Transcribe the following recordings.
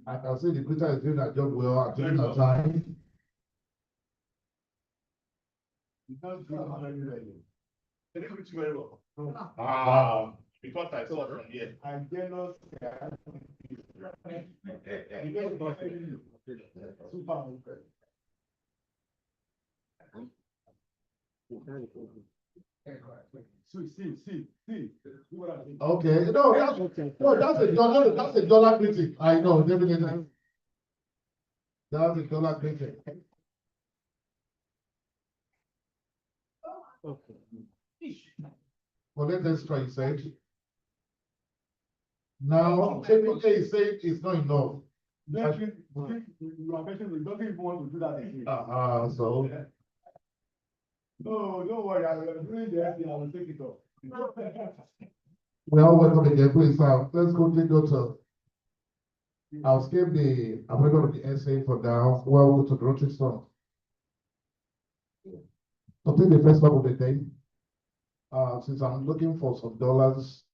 I can see the printer is doing that job well at the time. Because I saw it from here. I'm jealous. See. Okay, that's a dollar critic. I know, definitely. That's a dollar critic. Well, let's try, you said. Now, KPK is saying it's not enough. You are mentioning we don't even want to do that again. So. No, don't worry. I will bring the FD. I will take it off. We are welcome again, please. Let's quickly go to. I'll skip the approval of the essay for now. We'll go to the Rotary song. To take the first part of the day, since I'm looking for some dollars,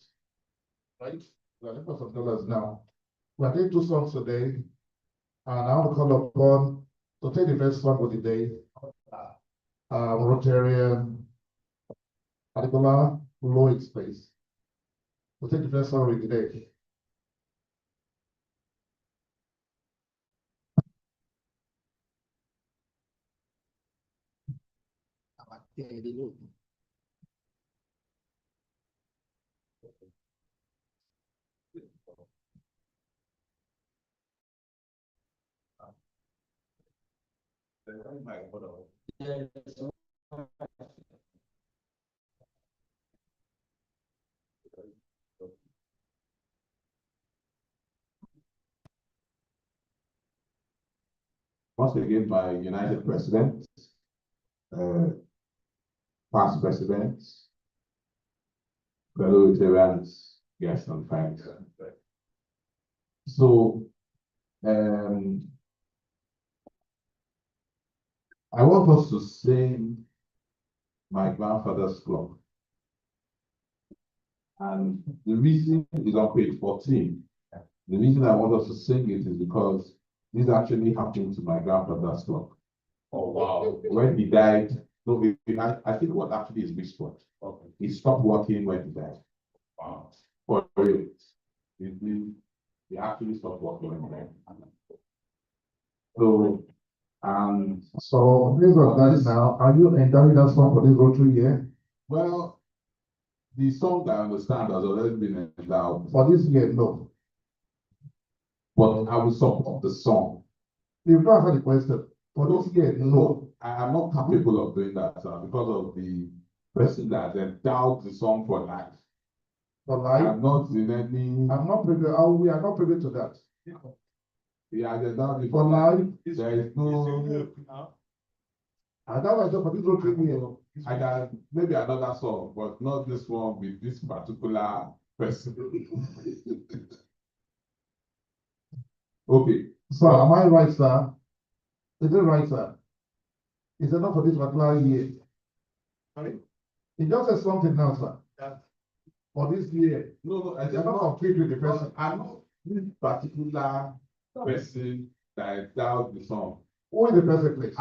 right? We're looking for some dollars now. We're doing 2 songs today, and I want to call upon to take the first song of the day. Rotarian Adekola Lloyd's place. We'll take the first song of the day. Once again, by United Presidents, past presidents, fellow Rotarians, guests and friends. So, I want us to sing My Grandfather's Clock. And the reason is on page 14. The reason I want us to sing it is because this actually happened to my grandfather's clock. Oh, wow. When he died, no, I think what actually is wristwatch. Okay. He stopped working when he died. Wow. For real. He actually stopped working when he died. So, so based on that now, are you endowing that song for this Rotary year? Well, the song I understand has already been endowed. For this year, no. But I will support the song. You've not answered the question. For this year, no. I am not capable of doing that, sir, because of the person that endowed the song for life. For life? I'm not in any. I'm not privy. We are not privy to that. Yeah, endowed for life. There is no. And that was just for this Rotary year. I can maybe another song, but not this one with this particular person. Okay. So am I right, sir? Is it right, sir? Is it not for this particular year? Sorry? It just says something now, sir. Yeah. For this year. No, I just not complete with the person. I'm not this particular person that endowed the song. Who is the person, please?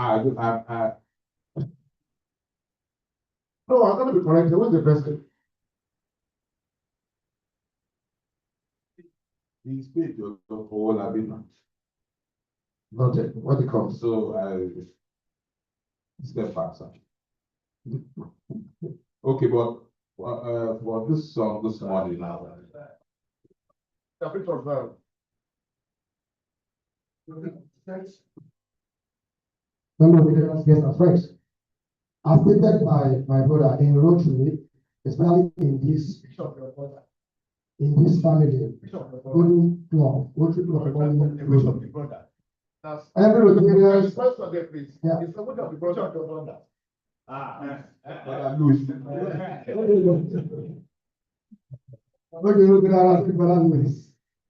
No, I'm going to be correct. Who is the person? He's paid your whole agreement. Noted. What it comes. So I step back, sir. Okay, but for this song this morning now. Yes, that's right. As stated by my brother in Rotary, especially in this family, Golden Club, Rotary Club, every Rotarian. Yeah. It's the word of the brother. Louis.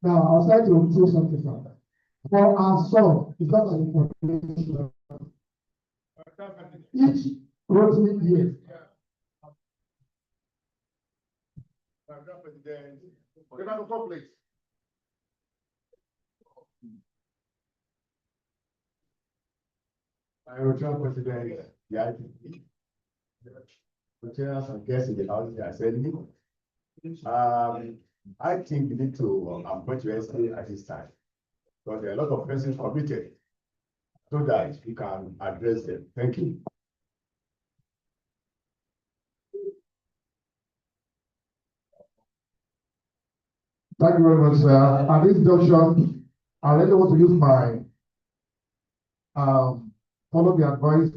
Now, I'll try to say something from that. For our song, because of the information, each Rotary year. I return president, yeah. Retainers and guests in the house, I said, I think we need to approach Wednesday at this time. Because there are a lot of persons committed so that we can address them. Thank you. Thank you very much, sir. At this junction, I really want to use my follow the advice.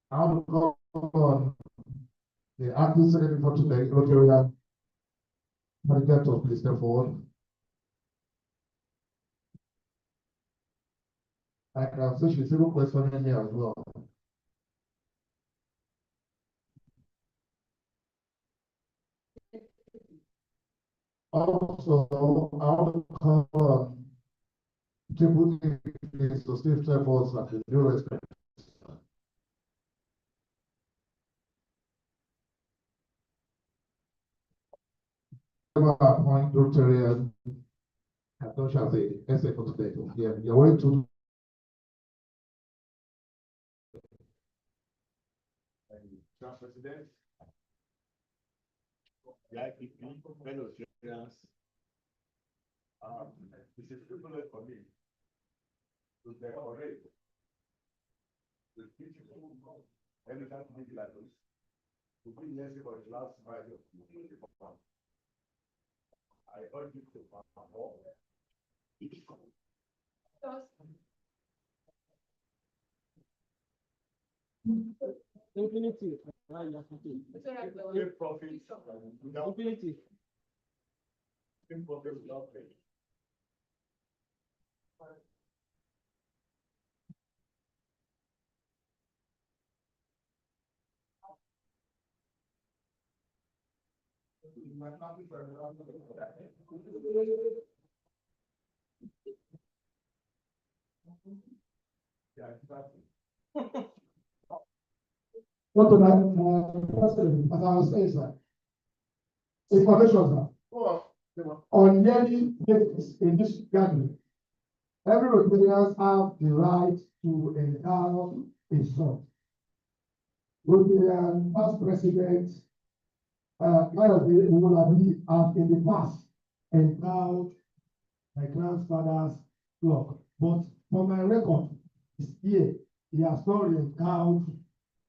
I want to call on the acting secretary for today, Rotarian. Manager to please step forward. I can say she's even questioning me as well. Also, I want to call on people to stay step forward like a due respect. Appoint Rotarian. I don't shall say essay for today. Yeah, you're going to. President. Yeah, fellow Rotarians. This is privilege for me to decorate the beautiful elegant letters to bring years for the last 5 years. I urge you to perform. Infinity. Give profit without Infinity. give profit without pay. Yeah, exactly. What to that, President, as I was saying, sir. Information, sir. On yearly basis in this gathering, every Rotarians have the right to endow a son. Rotarian past president, kind of the Owolabi have in the past endowed my grandfather's flock. But for my record, this year, he has not endowed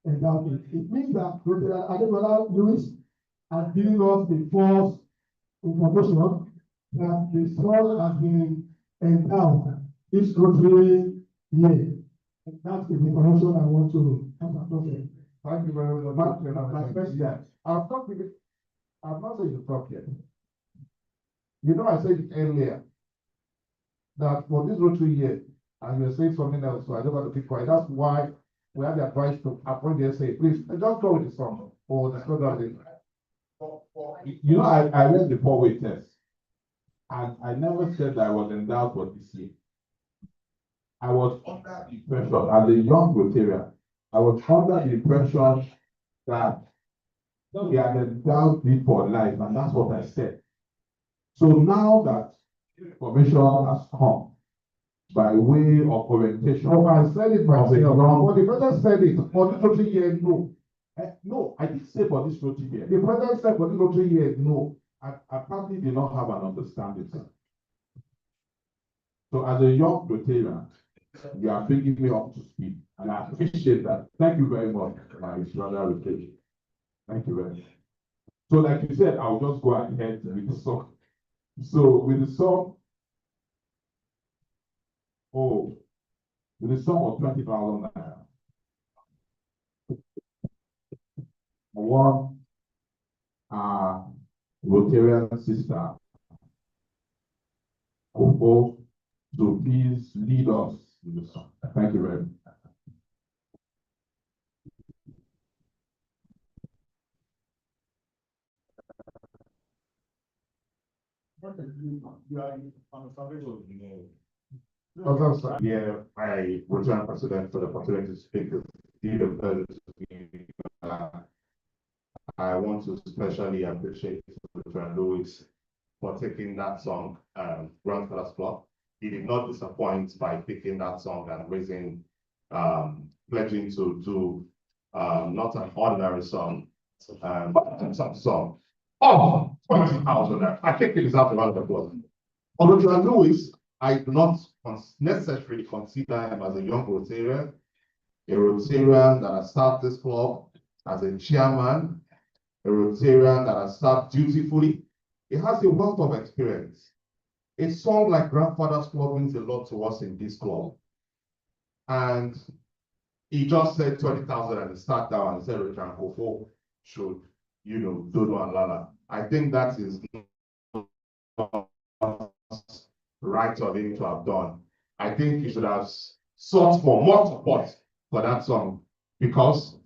it. It means that Rotarian Ademola Lewis has given us the false information that the son has been endowed this Rotary year. And that is the information I want to have across it. Thank you very much. My president. I've not said the problem. You know, I said it earlier that for this Rotary year, and you're saying something else, so I don't want to keep quiet. That's why we have the advice to appoint the SA. Please, just go with the song or discuss that. You know, I read the 4-way test, and I never said that I was endowed for this year. I was under the impression, as a young Rotarian, I was under the impression that he had endowed me for life, and that's what I said. So now that information has come by way of orientation. No, I said it myself. young- But the president said it for this Rotary year, no. No, I didn't say for this Rotary year. The president said for this Rotary year, no. I probably did not have an understanding, sir. So as a young Rotarian, you are bringing me up to speed, and I appreciate that. Thank you very much, my brother Rotary. Thank you very much. So like you said, I'll just go ahead with the song. So with the song, with the sum of 20,000 naira. I want Rotarian sister Kofo to please lead us with the song. Thank you very much. You are on the survey of the name. Okay, sir. Yeah, I return president for the opportunity to speak. It's a pleasure to be I want to especially appreciate Reverend Lewis for taking that song, Grandfather's Clock. He did not disappoint by picking that song and raising, pledging to do not an ordinary song, some song. Oh, 20,000. I think it is out of the applause. On Reverend Lewis, I do not necessarily consider him as a young Rotarian, a Rotarian that has started this club as a chairman, a Rotarian that has served dutifully. He has a wealth of experience. A song like Grandfather's Club means a lot to us in this club. And he just said 20,000 and he sat down and said, Richard Kofo should, Dodo and Lala. I think that is right of him to have done. I think he should have sought for more support for that song because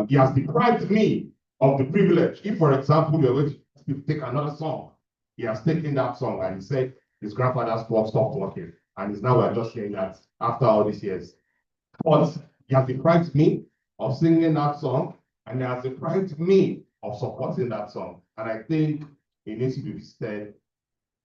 he has deprived me of the privilege. If, for example, you're going to take another song, he has taken that song and he said his grandfather's clock stopped working. And it's now we're just hearing that after all these years. But he has deprived me of singing that song and he has deprived me of supporting that song. And I think it needs to be said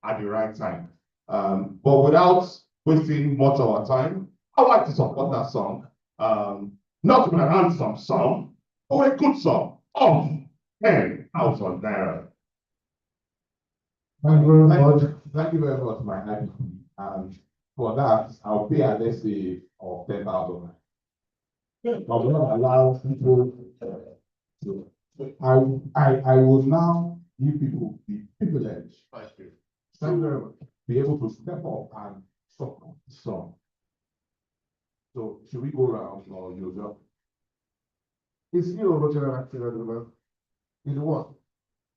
at the right time. But without wasting much of our time, I'd like to support that song. Not with an handsome song, but a good song of 10,000 naira. Thank you very much. Thank you very much, my happy. For that, I'll pay a let's of 10,000. I will not allow people to. I will now give people the privilege. Thank you very much. Be able to step up and support the song. So should we go around or you just? It's you, Rotarian activity. You know what?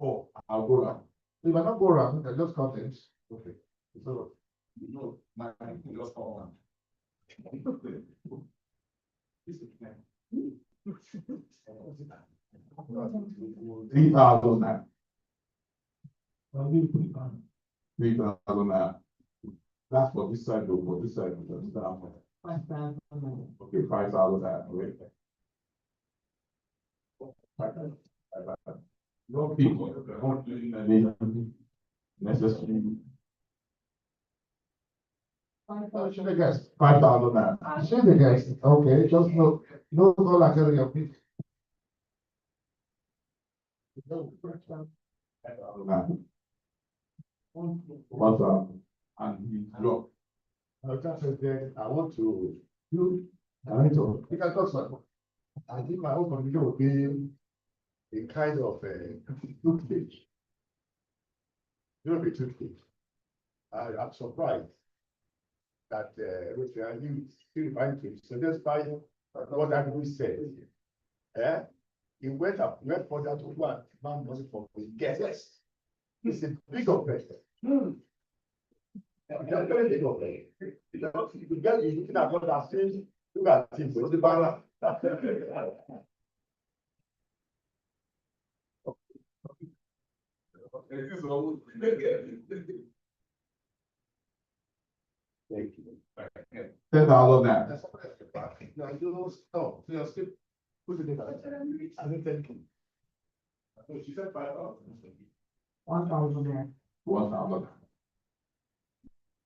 Oh, I'll go around. If I don't go around, I just content. Okay. So, My people just come around. 3,000 now. 3,000 now. That's for this side though, for this side. Okay, 5,000 now. No people, don't do any necessary. should I guess? 5,000 now. Should I guess? Okay, just no call like your people. 5,000 now. 1,000. And he dropped. I want to you can talk about. I think my own contribution would be a kind of toothpaste. Be toothpaste. I'm surprised that which I think still trying to suggest by what that we said. Yeah, he went further to one man money for his guests. It's a big operation. It's a very big operation. You get you looking at what I'm saying. Look at him, what's the balance? Thank you. 10,000 now. No, you skip. Put it in. I didn't thank you. No, she said 5,000. 1,000. 1,000.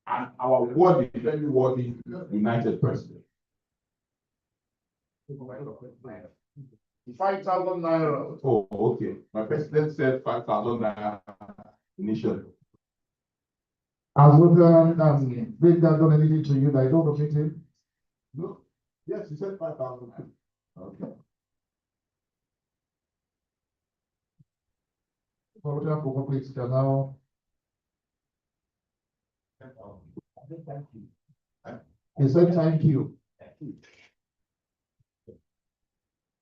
And our worthy, very worthy United President. 5,000 naira. Oh, okay. My president said 5,000 naira initially. As Rotarian, break that down anything to you that I don't locate him. No. Yes, he said 5,000. Okay. Rotarian for complete can now. Thank you. He said thank you.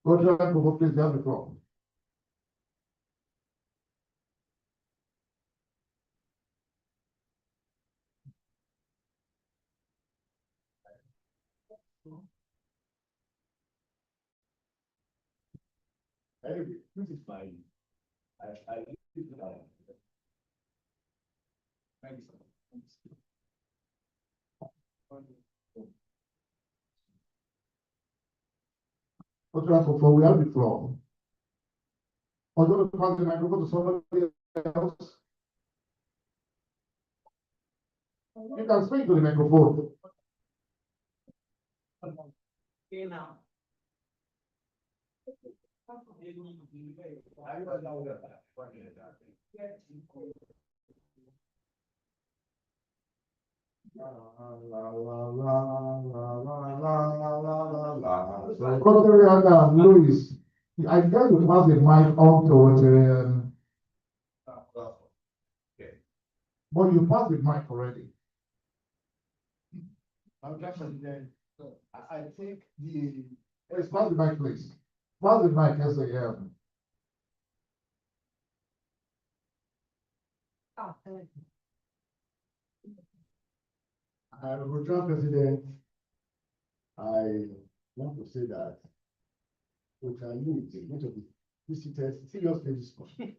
Rotarian for complete, you have the floor. Anyway, this is my, I this is my. Thank you, sir. Rotarian for we have the floor. Or do you want to pass the microphone to somebody else? You can speak to the microphone. Okay, now. Rotarian Louis, I guess you pass the mic on to Rotarian, but you passed the mic already. I think the. Please pass the mic, please. Pass the mic, SAM. Rotary President, I want to say that Rotary Youth is going to be visited seriously this morning.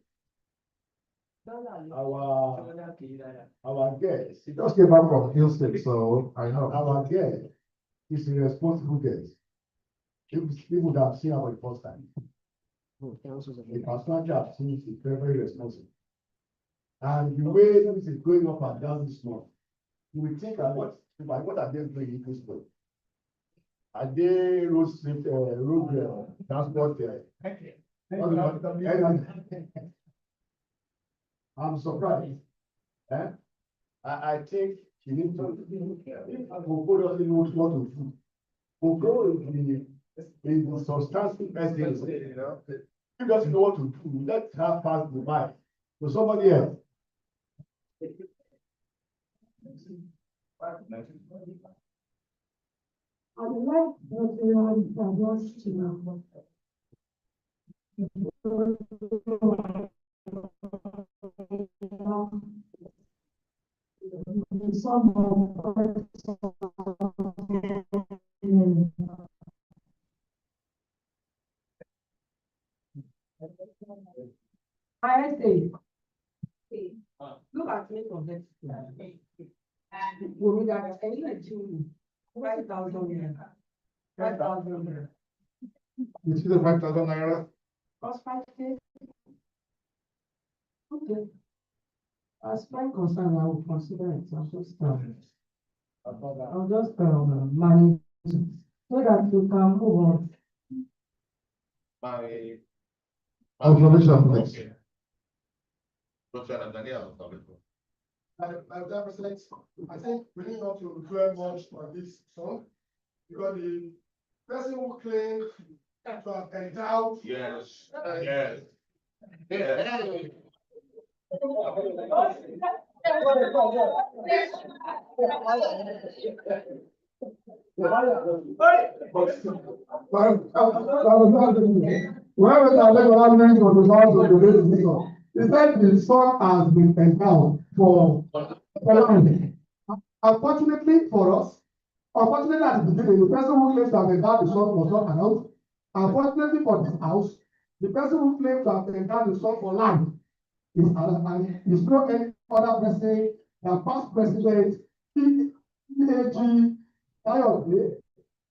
Our guest, He just came back from Hill State, so I know. our guest is a responsible guest. People that have seen our first time. The personality I've seen is very, very responsible. And the way this is going up and down this month, you will think about what are they doing in this way? Are they road transport? I'm surprised. I think you need to. Coco doesn't know what to do. Coco is the substantial person. He doesn't know what to do. Let her pass the mic to somebody else. I would like Rotarian August to some I say, look at me from this. We got any to 5,000 naira. 5,000 naira. You see the 5,000 naira? Cost 5K. Okay. As far as concerned, I will consider it. I'll just manage it so that you can move on. My Observation, please. Daniel. Madam President, I think we need not to dwell much on this song because the person who claims to have endowed. Yes, yes. Yeah. He said the son has been endowed for land. Unfortunately for us, unfortunately at the beginning, the person who claims to have endowed the son was not announced. Unfortunately for this house, the person who claims to have endowed the son for land is and is no any other person than past president PAG Kayode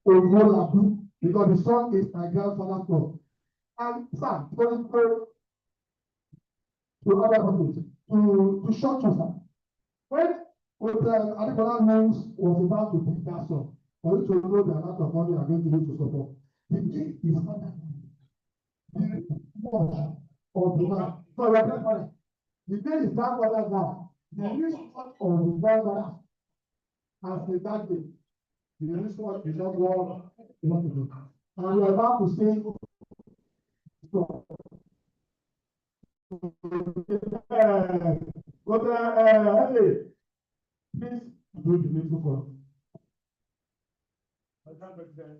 Oyolabu, because the son is my grandfather's son. And sir, to other people, to short you, sir. When Adekola Mills was about to pick that song, for you to know the amount of money I'm going to use to support, the day is not that much of the man. So we are not money. The day is grandfather now. The response of the grandfather has a bad day. The response is not what you want to do. And we are about to say, so. But hey, please do the music for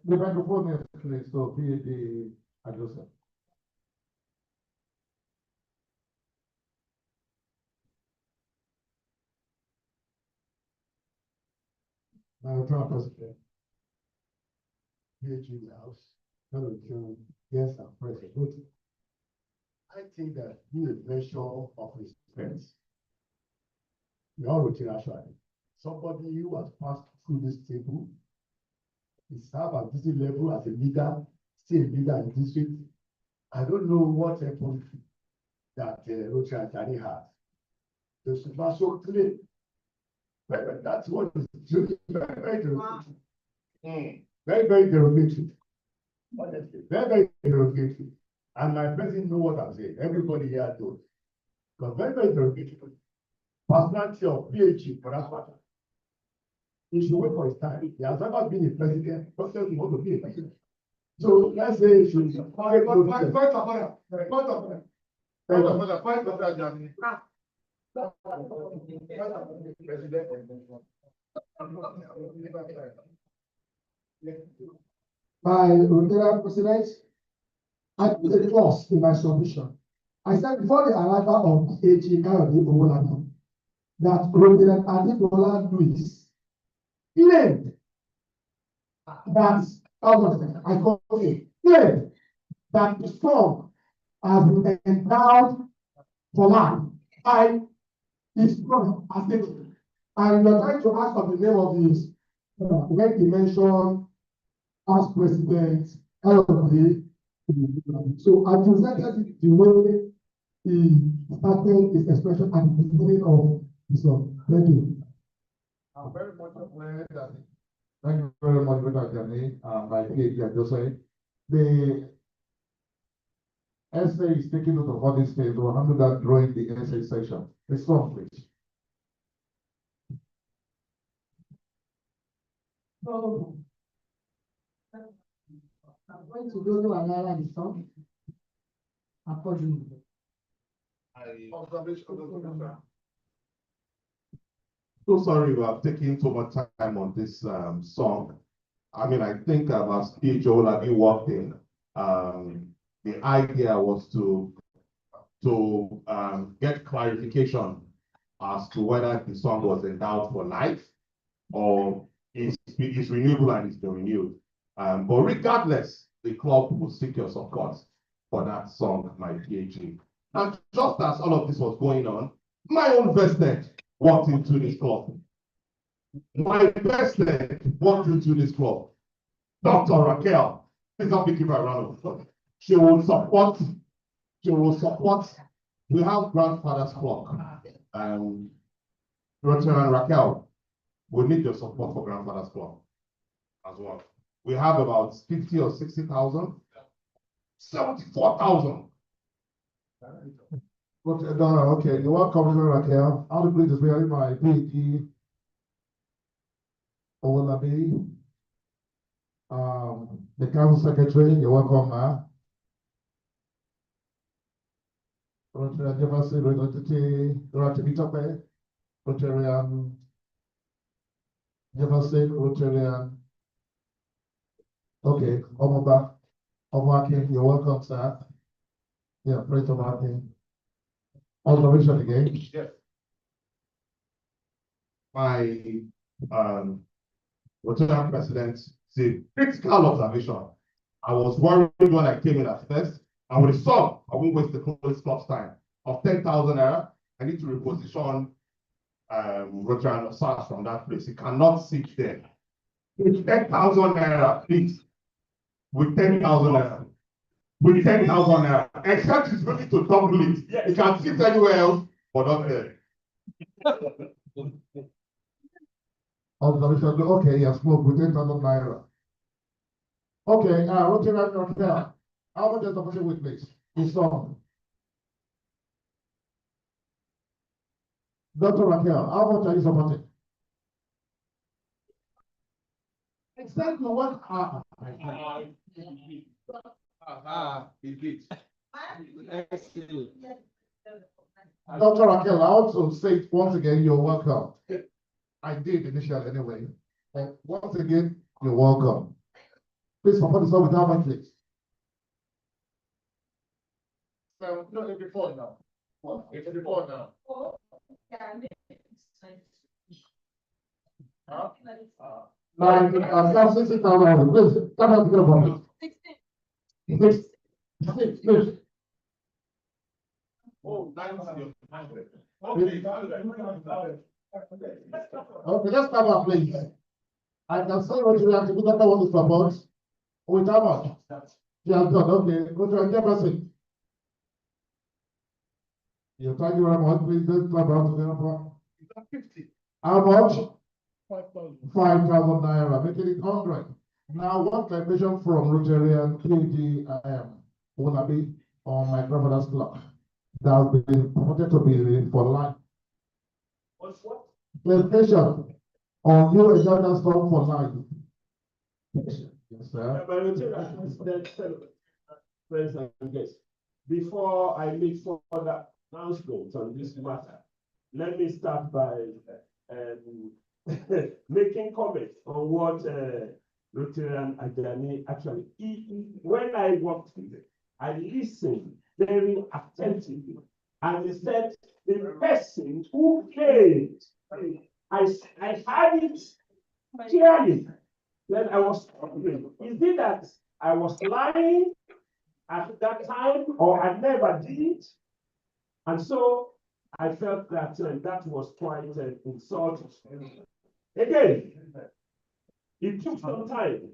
The microphone is please, so be the addresser. President. PAG in the house, hello, yes, I'm present. I think that be a measure of respect. We all routine actually. Somebody who has passed through this table is served at this level as a leader, still a leader in the district. I don't know what happened that Rotary Academy has. The super so clear. But that's what is very, very derogatory. Very, very derogatory. Honestly, very, very derogatory. And my president know what I'm saying. Everybody here knows. But very, very derogatory. Personality of PhD for that matter. He should wait for his time. He has never been a president, but he wants to be a president. So let's say he should. Fight of fire. My Rotarian president, I put a clause in my submission. I said before the arrival of PhD Kayode Owolabi, that President Ademola Louis claimed that I call it claimed that the song has been endowed for life by his brother Ademola. And you're trying to ask for the name of his when he mentioned as president LD. So I presented the way he started his expression at the beginning of the song. Thank you. I'm very much aware that, thank you very much, Mr. Jani, my PhD, I just say, the essay is taking note of all these things, we'll handle that during the essay section. It's complete. So, I'm going to go to another song. Accordingly. So sorry we have taken so much time on this song. I mean, I think as PhD Owolabi walked in, the idea was to get clarification as to whether the song was endowed for life or is renewable and is been renewed. But regardless, the club will seek your support for that song, my PhD. And just as all of this was going on, my own best friend walked into this club. My best friend walked into this club. Dr. Raquel, please help me give her a round of applause. She will support. We have grandfather's clock. Rotary and Raquel, we need your support for grandfather's clock as well. We have about 50 or 60,000. 74,000. Okay, you're welcome, Raquel. I'll be pleased to be my PhD Owolabi. The council secretary, you're welcome, ma. Rotary Jefferson, Rotary Rotarian Jefferson, Rotarian. Okay, Omoba, Omoakin, you're welcome, sir. Yeah, praise the Lord. Observation again. Yes. My Rotarian president, the critical observation. I was worried when I came in at first, and with the sum, I won't waste the club's time, of 10,000 naira, I need to reposition Rotarian SARS from that place. It cannot sit there. With 10,000 naira, please. With 10,000 naira. With 10,000 naira. Except it's willing to double it. It can sit anywhere else, but not there. Observation, okay, yes, smoke with 10,000 naira. Okay, Rotary Raquel, how much is the person with please? His song. Dr. Raquel, how much are you supporting? Exactly what Dr. Raquel, I want to say it once again, you're welcome. I did initially anyway. And once again, you're welcome. Please support the song without my please. No, it's before now. It's before now. Like, I'm 60,000. Please, come on, together for me. 6. Oh, Okay, let's come on, please. I can say what you have to put up on the support. With how much? You have done, okay. Go to a person. Yeah, thank you very much. Please, let's clap round together. 50. How much? 5,000. 5,000 naira, making it 100. Now, one clarification from Rotarian KGIM will be on my grandfather's clock that has been purported to be for life. What's what? Clarification on new agenda stock for life. Yes, sir. Friends and guests, before I make further announcements on this matter, let me start by making comments on what Rotarian Ajani actually. When I walked with it, I listened very attentively, and he said the person who came, I heard it clearly. Then I was wondering, is it that I was lying at that time, or I never did? And so I felt that that was quite insulting. Again, it took some time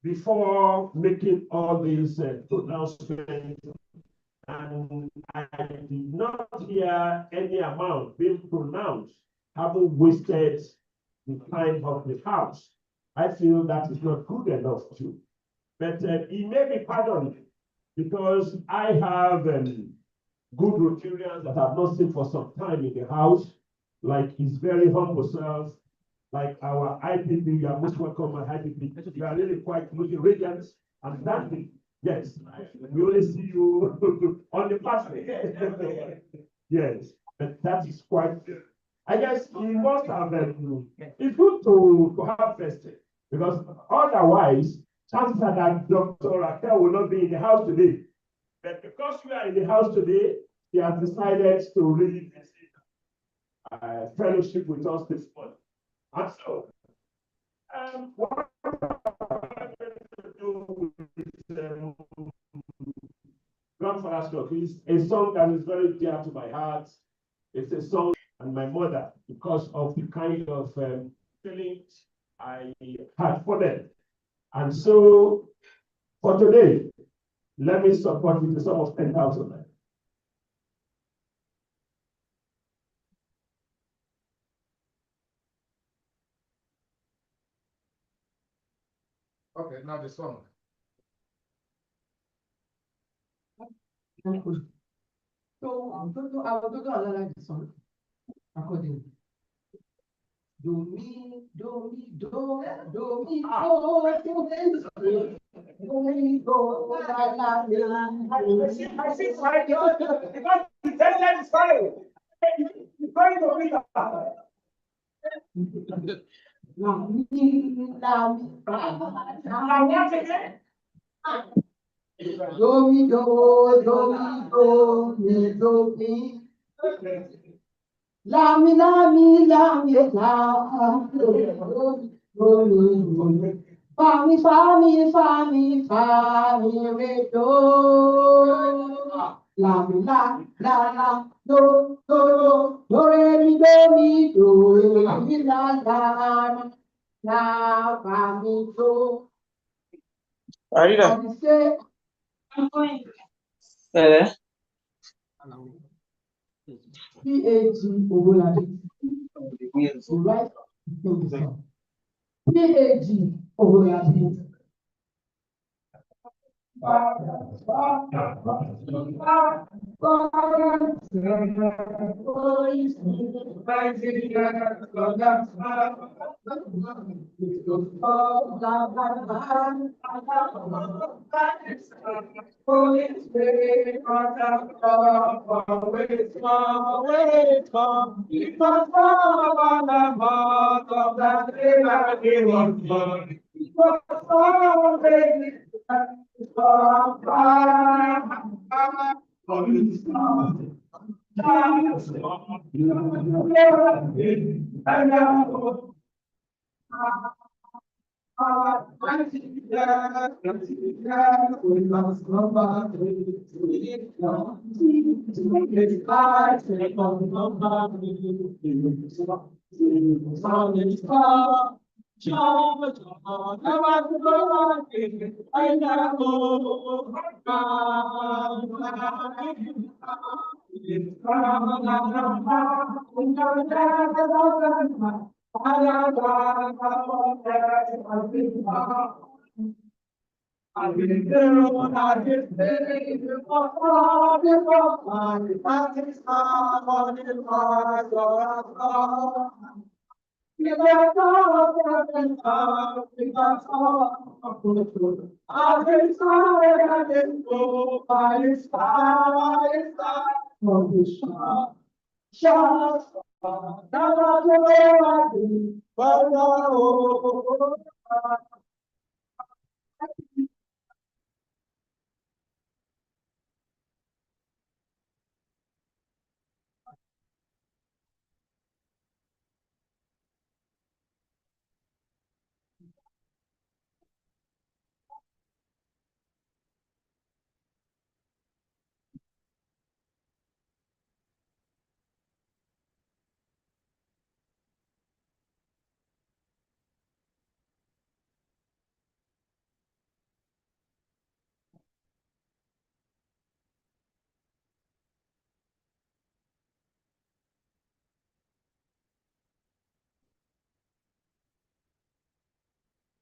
before making all these pronouncements, and I did not hear any amount being pronounced, having wasted the time of the House. I feel that is not good enough too. But it may be pardoned because I have good Rotarians that I've not seen for some time in the House, like his very humble self, like our IPP. You are most welcome, my IPP. You are really quite looking radiant and dancing. Yes, we only see you on the party. Yes, but that is quite. I guess he must have. It's good to have festive because otherwise, chances are that Dr. Raquel will not be in the house today. But because we are in the house today, he has decided to really visit fellowship with us this morning. And so, what I'm going to do with Grandfather's Clock is a song that is very dear to my heart. It's a song and my mother, because of the kind of feelings I had for them. And so, for today, let me support with the sum of 10,000. Okay, now the song. So, I will go to another song accordingly. Do me, do me, do me, do me, I see fire because the deadline is fire. It's going to be Lami, lami, lami, fami, fami, fami, fami, redo. Lami, la, do, re, mi, do, mi, la, fami, do. Arira. PAG Obolade. Right? PAG Obolade.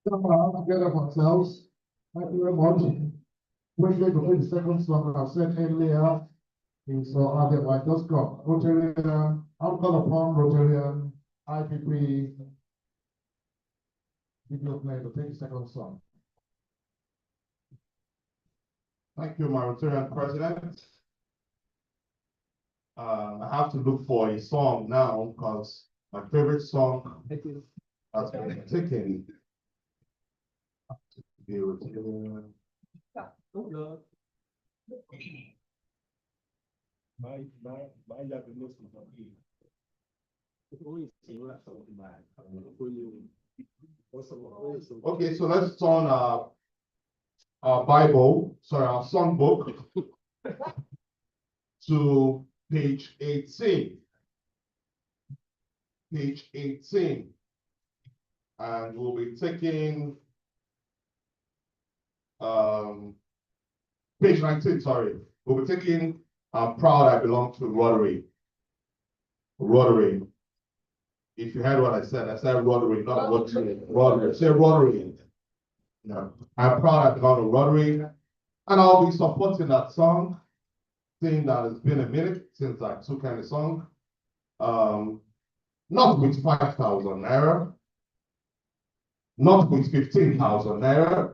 Together of ourselves. Thank you very much. Quickly to play the second song that I've said earlier. Is I just got Rotarian, I'll call upon Rotarian, IPP. Video play to take the second song. Thank you, my Rotarian president. I have to look for a song now because my favorite song has been taken. The Rotarian. Okay, so let's turn our Bible, sorry, our songbook to page 18. Page 18. And we'll be taking page 19, sorry. We'll be taking I'm proud I belong to Rotary. Rotary. If you heard what I said Rotary, not Rotary. Rotary. Say Rotary. No. I'm proud I belong to Rotary. And I'll be supporting that song, saying that it's been a minute since I took any song. Not with 5,000 naira. Not with 15,000 naira.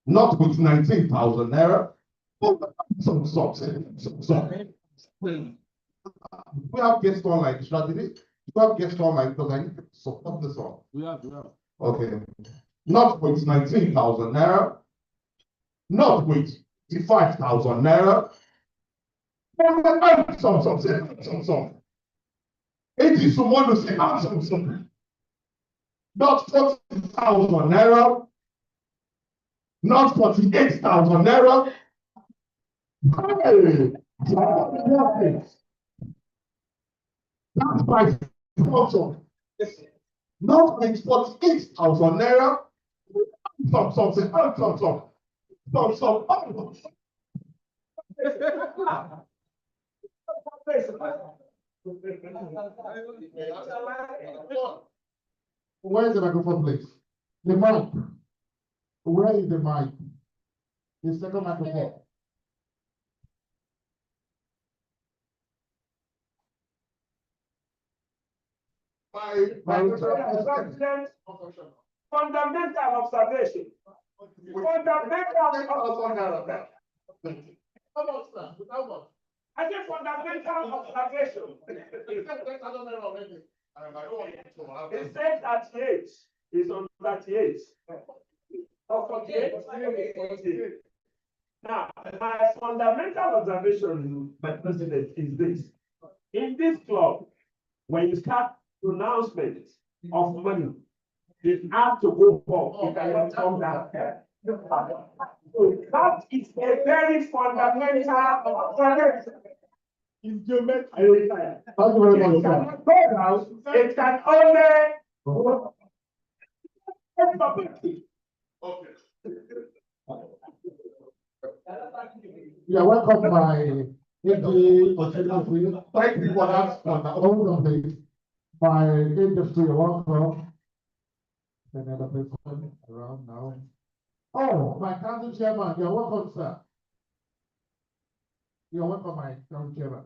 Not with 19,000 naira. Some. We have guests online strategy. We have guests online because I need to support the song. We have. Okay. Not with 19,000 naira. Not with 5,000 naira. Some. It is someone to say some. Not 40,000 naira. Not 48,000 naira. Hey, that's my sponsor. Not like 48,000 naira. Some. Where is the microphone, please? The mic. Where is the mic? The second microphone. Fundamental observation. I said fundamental observation. It said 38 is on 38. Or 48. Now, my fundamental observation, my president, is this. In this club, when you start pronouncement of money, you have to go up. You cannot come down. So that is a very fundamental observation. Thank you very much. It can only go. Yeah, welcome my If the Australia, thank you for that, all of the, my industry, welcome. Another person around now. Oh, my council chairman, you're welcome, sir. You're welcome, my council chairman.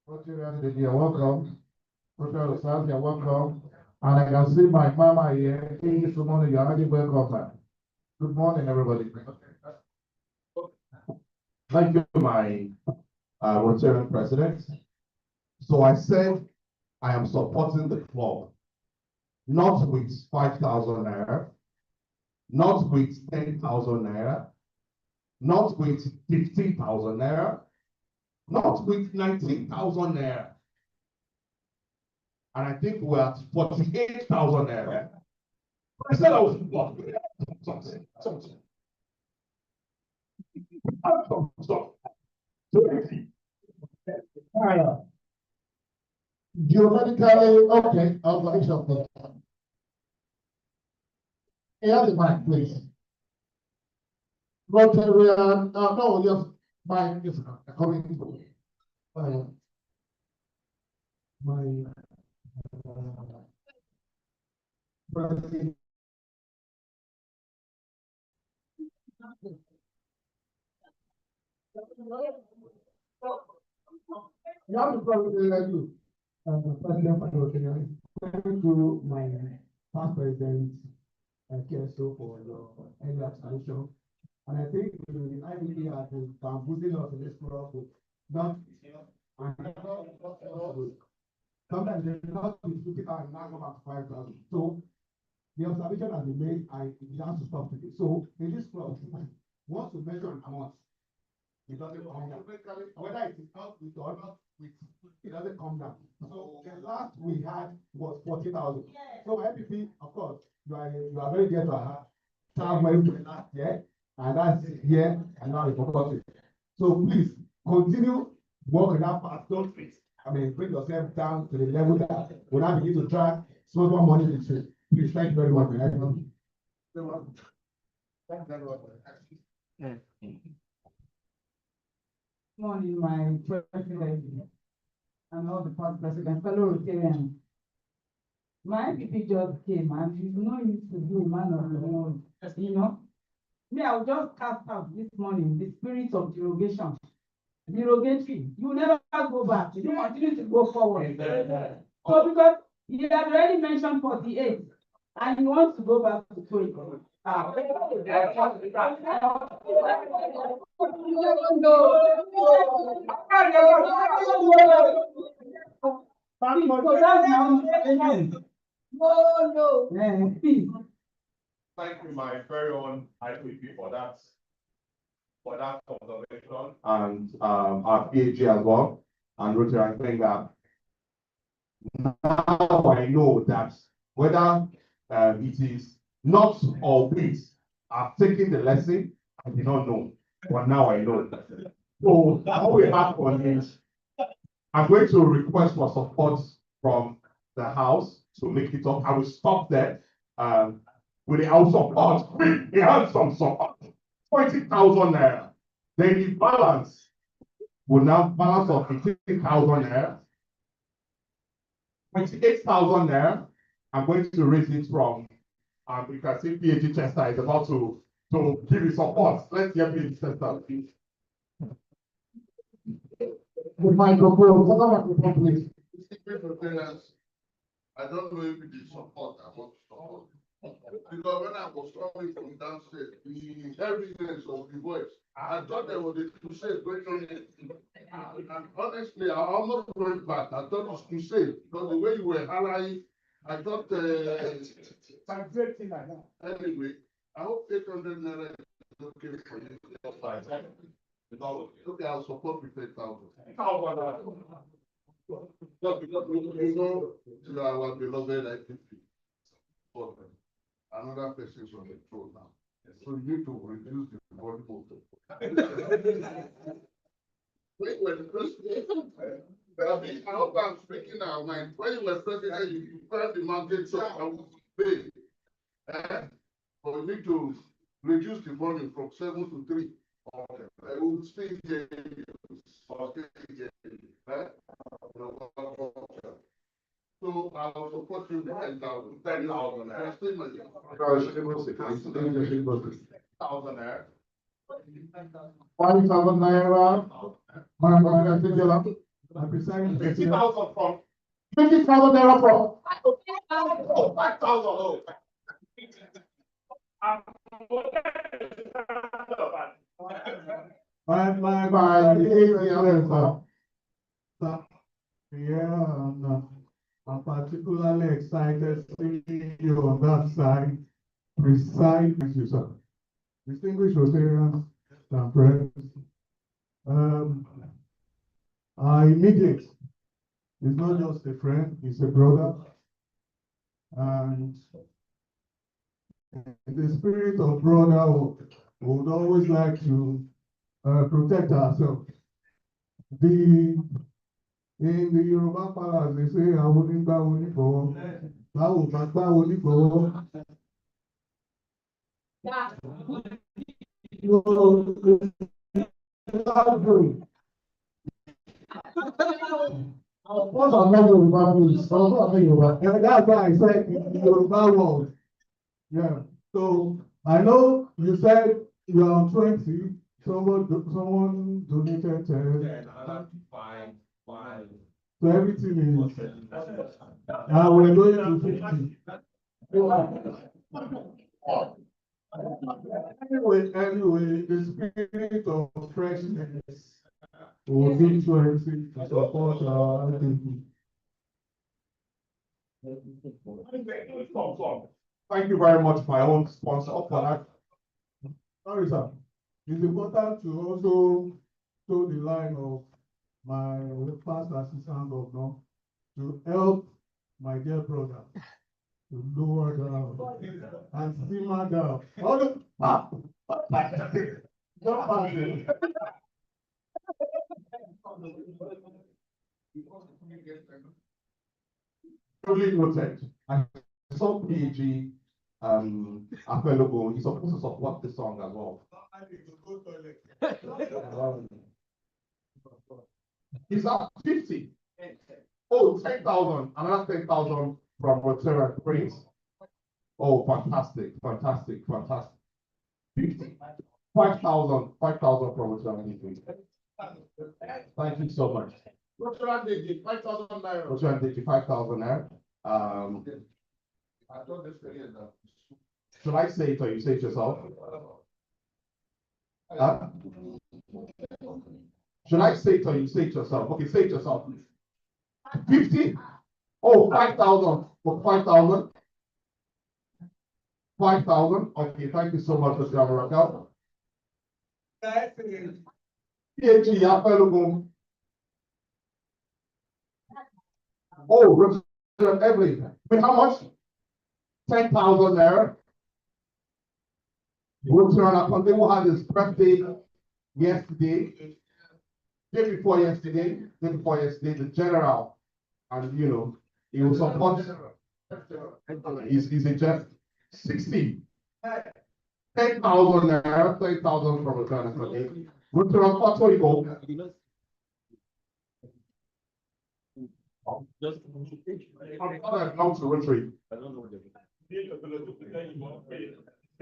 Rotarian, you're welcome. Rotarian South, you're welcome. And I can see my mama here. Hey, this morning, you're already welcome, man. Good morning, everybody. Thank you, my Rotarian president. So I said I am supporting the club, not with 5,000 naira, not with 10,000 naira, not with 15,000 naira, not with 19,000 naira. And I think we're at 48,000 naira. I said I was something. Stop. Geometrically, okay, observation. Here's the mic, please. Rotarian, no, yes, mine is coming. My president. You have to probably like you. President for the Rotarian. Thank you, my past president, KSO, for your early explanation. And I think the IBP has been bamboozling us in this process. Not, sometimes they not be 50,000 now go back to 5,000. So the observation has been made, it has to stop today. So in this clause, once you measure an amount, it doesn't come down. Whether it is not with or not with, it doesn't come down. So the last we had was 40,000. So IBP, of course, you are very dear to our heart. Child went to the last year, and that's here, and now it's forgotten. So please continue working that path. Don't fit. I mean, bring yourself down to the level that will now begin to track small money in the street. Please, thank you very much. Morning, my president and all the past president, fellow Rotarians. My IPP just came and you know used to be a man of the world, you know. Me, I will just cast out this morning the spirit of derogation. Derogatory, you never go back, you continue to go forward. So because you have already mentioned 48 and you want to go back to 20. No. Thank you, my very own IPP, for that observation, and our PhD as well, and Rotary. I think that now I know that whether it is not or we are taking the lesson, I did not know, but now I know. So how we have on is, I'm going to request for support from the House to make it up. I will stop there. With the House support, we have some support, 20,000 naira. Then the balance will now balance of 15,000 naira. 28,000 naira. I'm going to raise it from, you can see PhD Chester is about to give you support. Let's hear PhD Chester, please. The microphone, please. I don't know if it is support I want to support. Because when I was coming from downstairs, the heaviness of the voice, I thought there was a crusade going on. And honestly, I almost went back. I thought it was crusade because the way you were hollering, I thought. Anyway, I hope 800 naira is okay for you. Okay, I'll support with 8,000. Because you know, to our beloved IPP. Another person is on the throne now. So you need to reduce the volume of the. When you were the president, I hope I'm speaking our mind. When you were president, you felt the mountain top and was big. But you need to reduce the volume from 7 to 3. Okay, I will speak to you. Okay, right? So I will support you 10,000. 10,000. Thousand there. 5,000 naira. My brother, take your lap. I present 50,000 from. 50,000 naira from. Oh, 5,000. My influencer. Yeah, I'm particularly excited seeing you on that side. Thank you, sir. Distinguished Rotarians and friends. Our immediate is not just a friend, he's a brother. And in the spirit of brotherhood, we would always like to protect ourselves. In the Yoruba palace, they say, I wouldn't buy only for I will buy only for What are not Yoruba please? What are Yoruba? And that's why I said in the Yoruba world. Yeah. So I know you said you're on 20. Someone donated 10. Fine. So everything is. We're going to 50. Anyway, the spirit of freshness will be 20 to support our activity. Thank you very much, my own sponsor, for that. Sorry, sir. It's important to also show the line of my past assistant governor to help my dear brother to lower down and simmer down. Totally noted. I saw PG available. He's supposed to support the song as well. He's at 50. Oh, 10,000, another 10,000 from Rotary Prince. Oh, fantastic. 50. 5,000 from Rotary Prince. Thank you so much. Rotary 5,000 naira. Rotary 5,000 there. I thought this period. Should I say it or you say it yourself? Should I say it or you say it yourself? Okay, say it yourself. 50? Oh, 5,000 for 5,000. 5,000. Okay, thank you so much, Mr. Amaraka. PhD, available. Oh, Representative Evelyn. Wait, how much? 10,000 there. Representative Akonde, who had his birthday yesterday. Day before yesterday, the general, and you know, he will support. He's a just 60. 10,000 there, 10,000 from the Ghana. Representative Puerto Rico. I'm not to Rotary.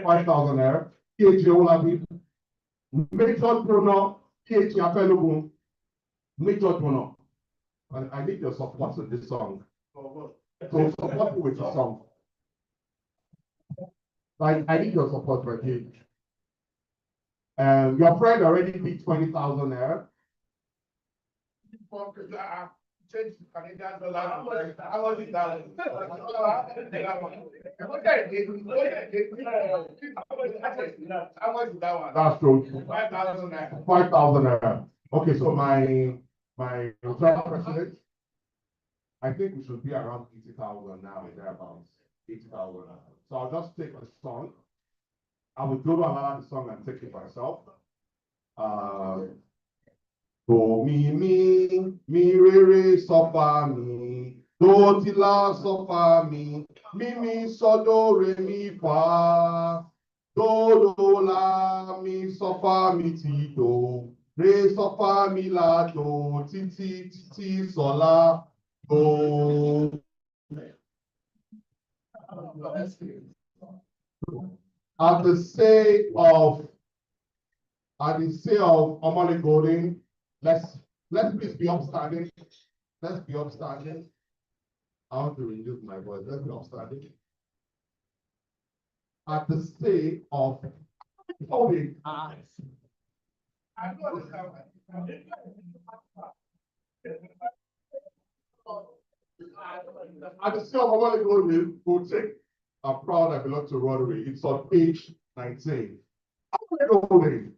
5,000 there. PhD Olabi. Major donor, PhD available. Major donor. And I need your support in this song. So support me with the song. I need your support right here. Your friend already did 20,000 there. Change Canadian dollar. How much is that? How much is that one? That's true. 5,000 naira. 5,000 naira. Okay, so my president, I think we should be around 80,000 now, thereabouts. 80,000. So I'll just take a song. I will go to another song and take it myself. Do mi rere sọfa mi, do ti la sọfa mi, mi sọdo re mi fa, do la mi sọ́fà mi ti dò, re sọ́fà mi là dò, títí títí sọ́lá dò. At the say of Omole Golden, let's please be upstanding. Let's be upstanding. I want to reduce my voice. Let's be upstanding. At the say of Golden. At the say of Omole Golden, we'll take a proud I belong to Rotary. It's on page 19. Golden.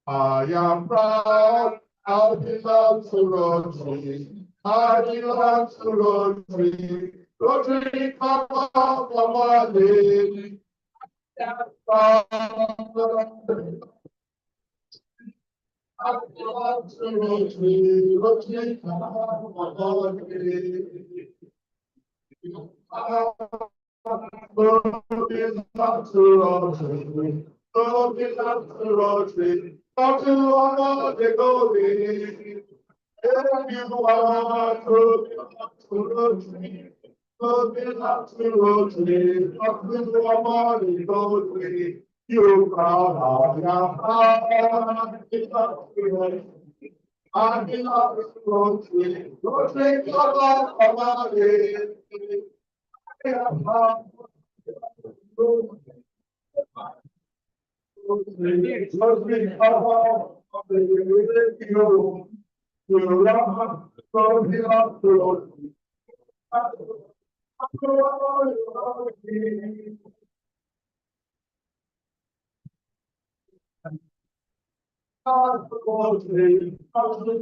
I am proud, I belong to Rotary. I belong to Rotary. Rotary, come on, baby. I belong to Rotary. Rotary, come on, baby. I belong to Rotary. Belong to Rotary. Not to honor the golden. If you want to belong to Rotary, belong to Rotary. Not to honor the golden. You proud of your heart. Belong to Rotary. I belong to Rotary. Rotary,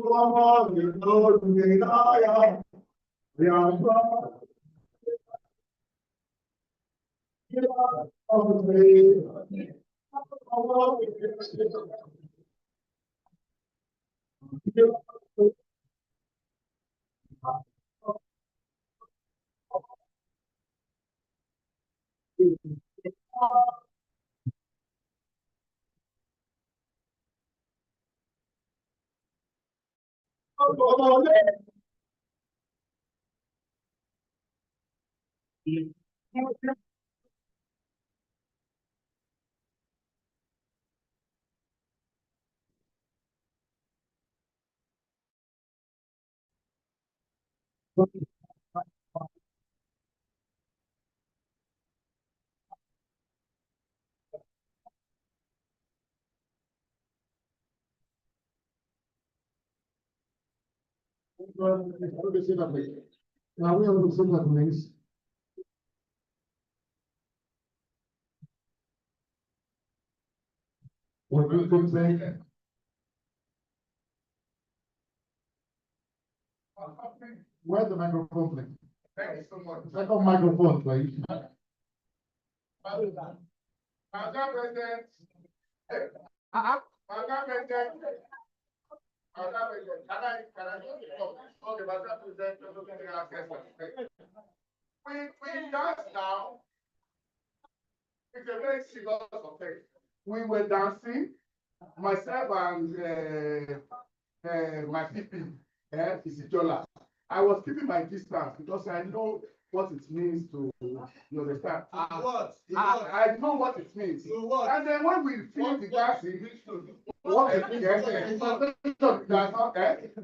come on, baby. Now we have to see that next. What do you think? Where's the microphone, please? Thank you so much. Second microphone, please. Madam President. Madam President. Can I okay, Madam President, we dance now. It's a very serious offense. We were dancing, myself and my PP, Isijola. I was keeping my distance because I know what it means to, you understand? I know what it means. And then when we finish the dancing, what it means,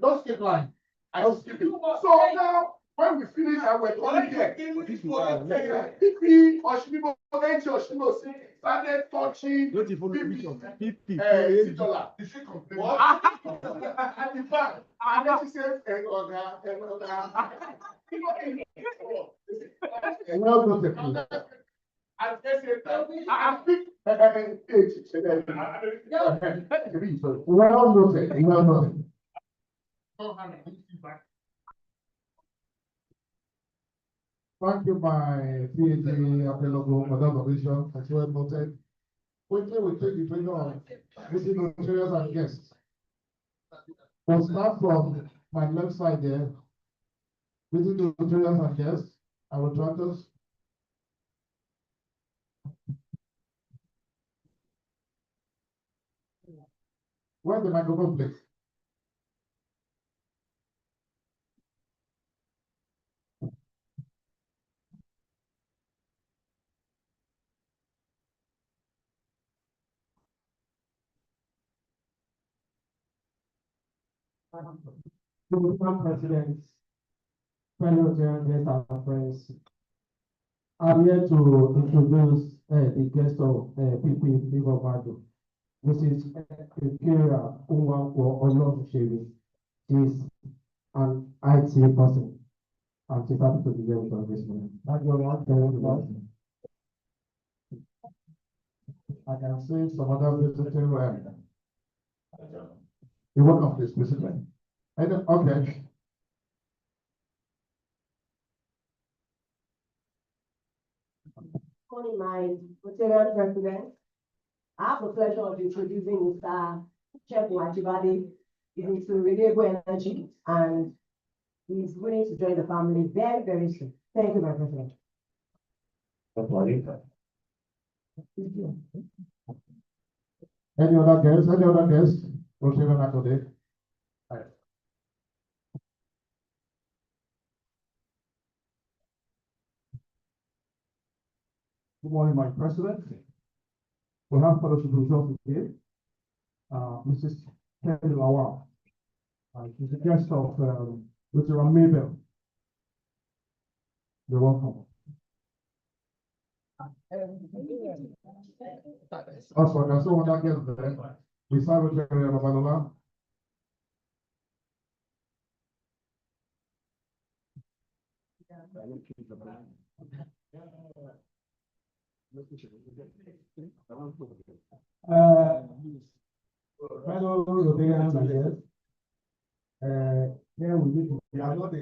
Don't skip line. I was skipping. So now, when we finish and we're coming here, PP Oshimibo, Oshimibo started touching PP, $60. Did she complain? What? At the back, and then she said, Well noted. Well noted. Well noted. Thank you, my PhD available for that provision, as well noted. Quickly, we take the pleasure of visiting notarians and guests. We'll start from my left side there. Visiting notarians and guests, our retractors. Where's the microphone, please? President, fellow journalists and friends, I'm here to introduce the guest of PP Liver Bado, Mrs. Kira Unwanko Olorunseyi. She's an IT person, and she's happy to be here with us this morning. Thank you very much. I can see some other visiting. You're welcome, please, visitor. Okay. Morning, my Rotarian president. I have the pleasure of introducing Mr. Chef Wachibade. He's into renewable energy and he's willing to join the family very, very soon. Thank you, my president. Any other guests? Any other guests? Rotarian today. Good morning, my president. We have fellowship results today. Mrs. Kelly Lawal. She's a guest of Lutheran Mabel. You're welcome. Also, I can see one other guest there. Beside Rotarian Babalola. Fellow Rotarians and guests, here we are not a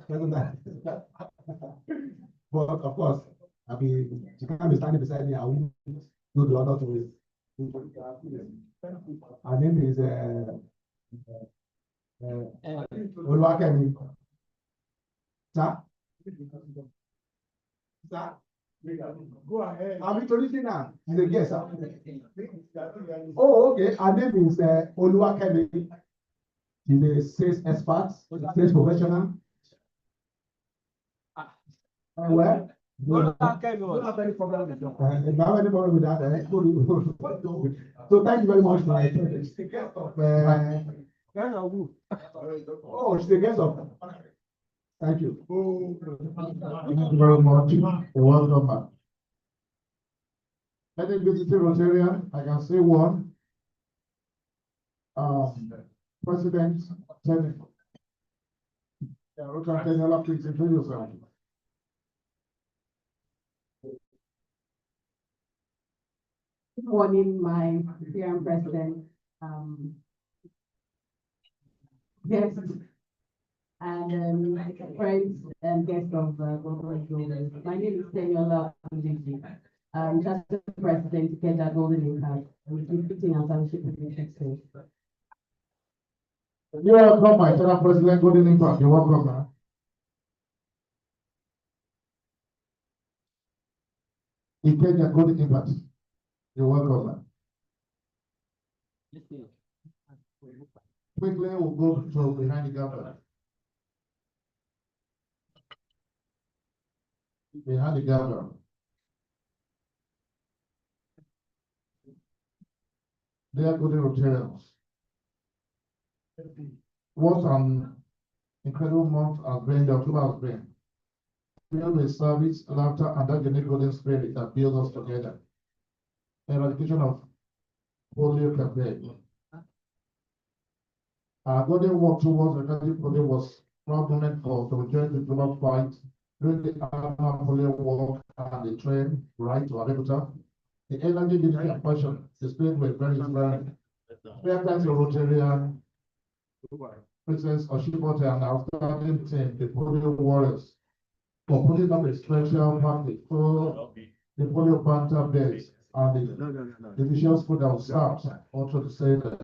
president. But of course, I mean, she can't be standing beside me. I will do the honor to her name is Oluwakemi. Sir? Sir? Go ahead. I'm introducing her. She's a guest. Oh, okay. Her name is Oluwakemi. She's a sales expert, sales professional. Well, don't have any problem with that. If I have any problem with that, so thank you very much for she's the guest of oh, she's the guest of. Thank you. Thank you very much. You're welcome back. Any visiting Rotarian? I can see one. President Tenny. Yeah, Rotarian Tenny, please introduce yourself. Good morning, my dear president, guests, and friends and guests of Golden Global. My name is Teniola Undiji. I'm just the president to Ikeja Golden Impact. I'm competing and fellowship with the You're welcome, my fellow president, Golden Impact. You're welcome, man. Ikeja Golden Impact. You're welcome, man. Quickly, we'll go to behind the governor. Behind the governor. They are good Rotarians. What an incredible month has been, the October has been. Filled with service, laughter, and that unique golden spirit that builds us together. Eradication of polio campaign. Our golden work towards eradicating polio was prominent for to join the global fight during the annual polio walk and the train ride to Abeokuta. The energy, unity, and passion displayed were very inspiring. Fair thanks to Rotarian, Princess Oshibote and our outstanding team, the polio warriors, for putting up a special party for the polio banter beds and the delicious food that was served. Also to say that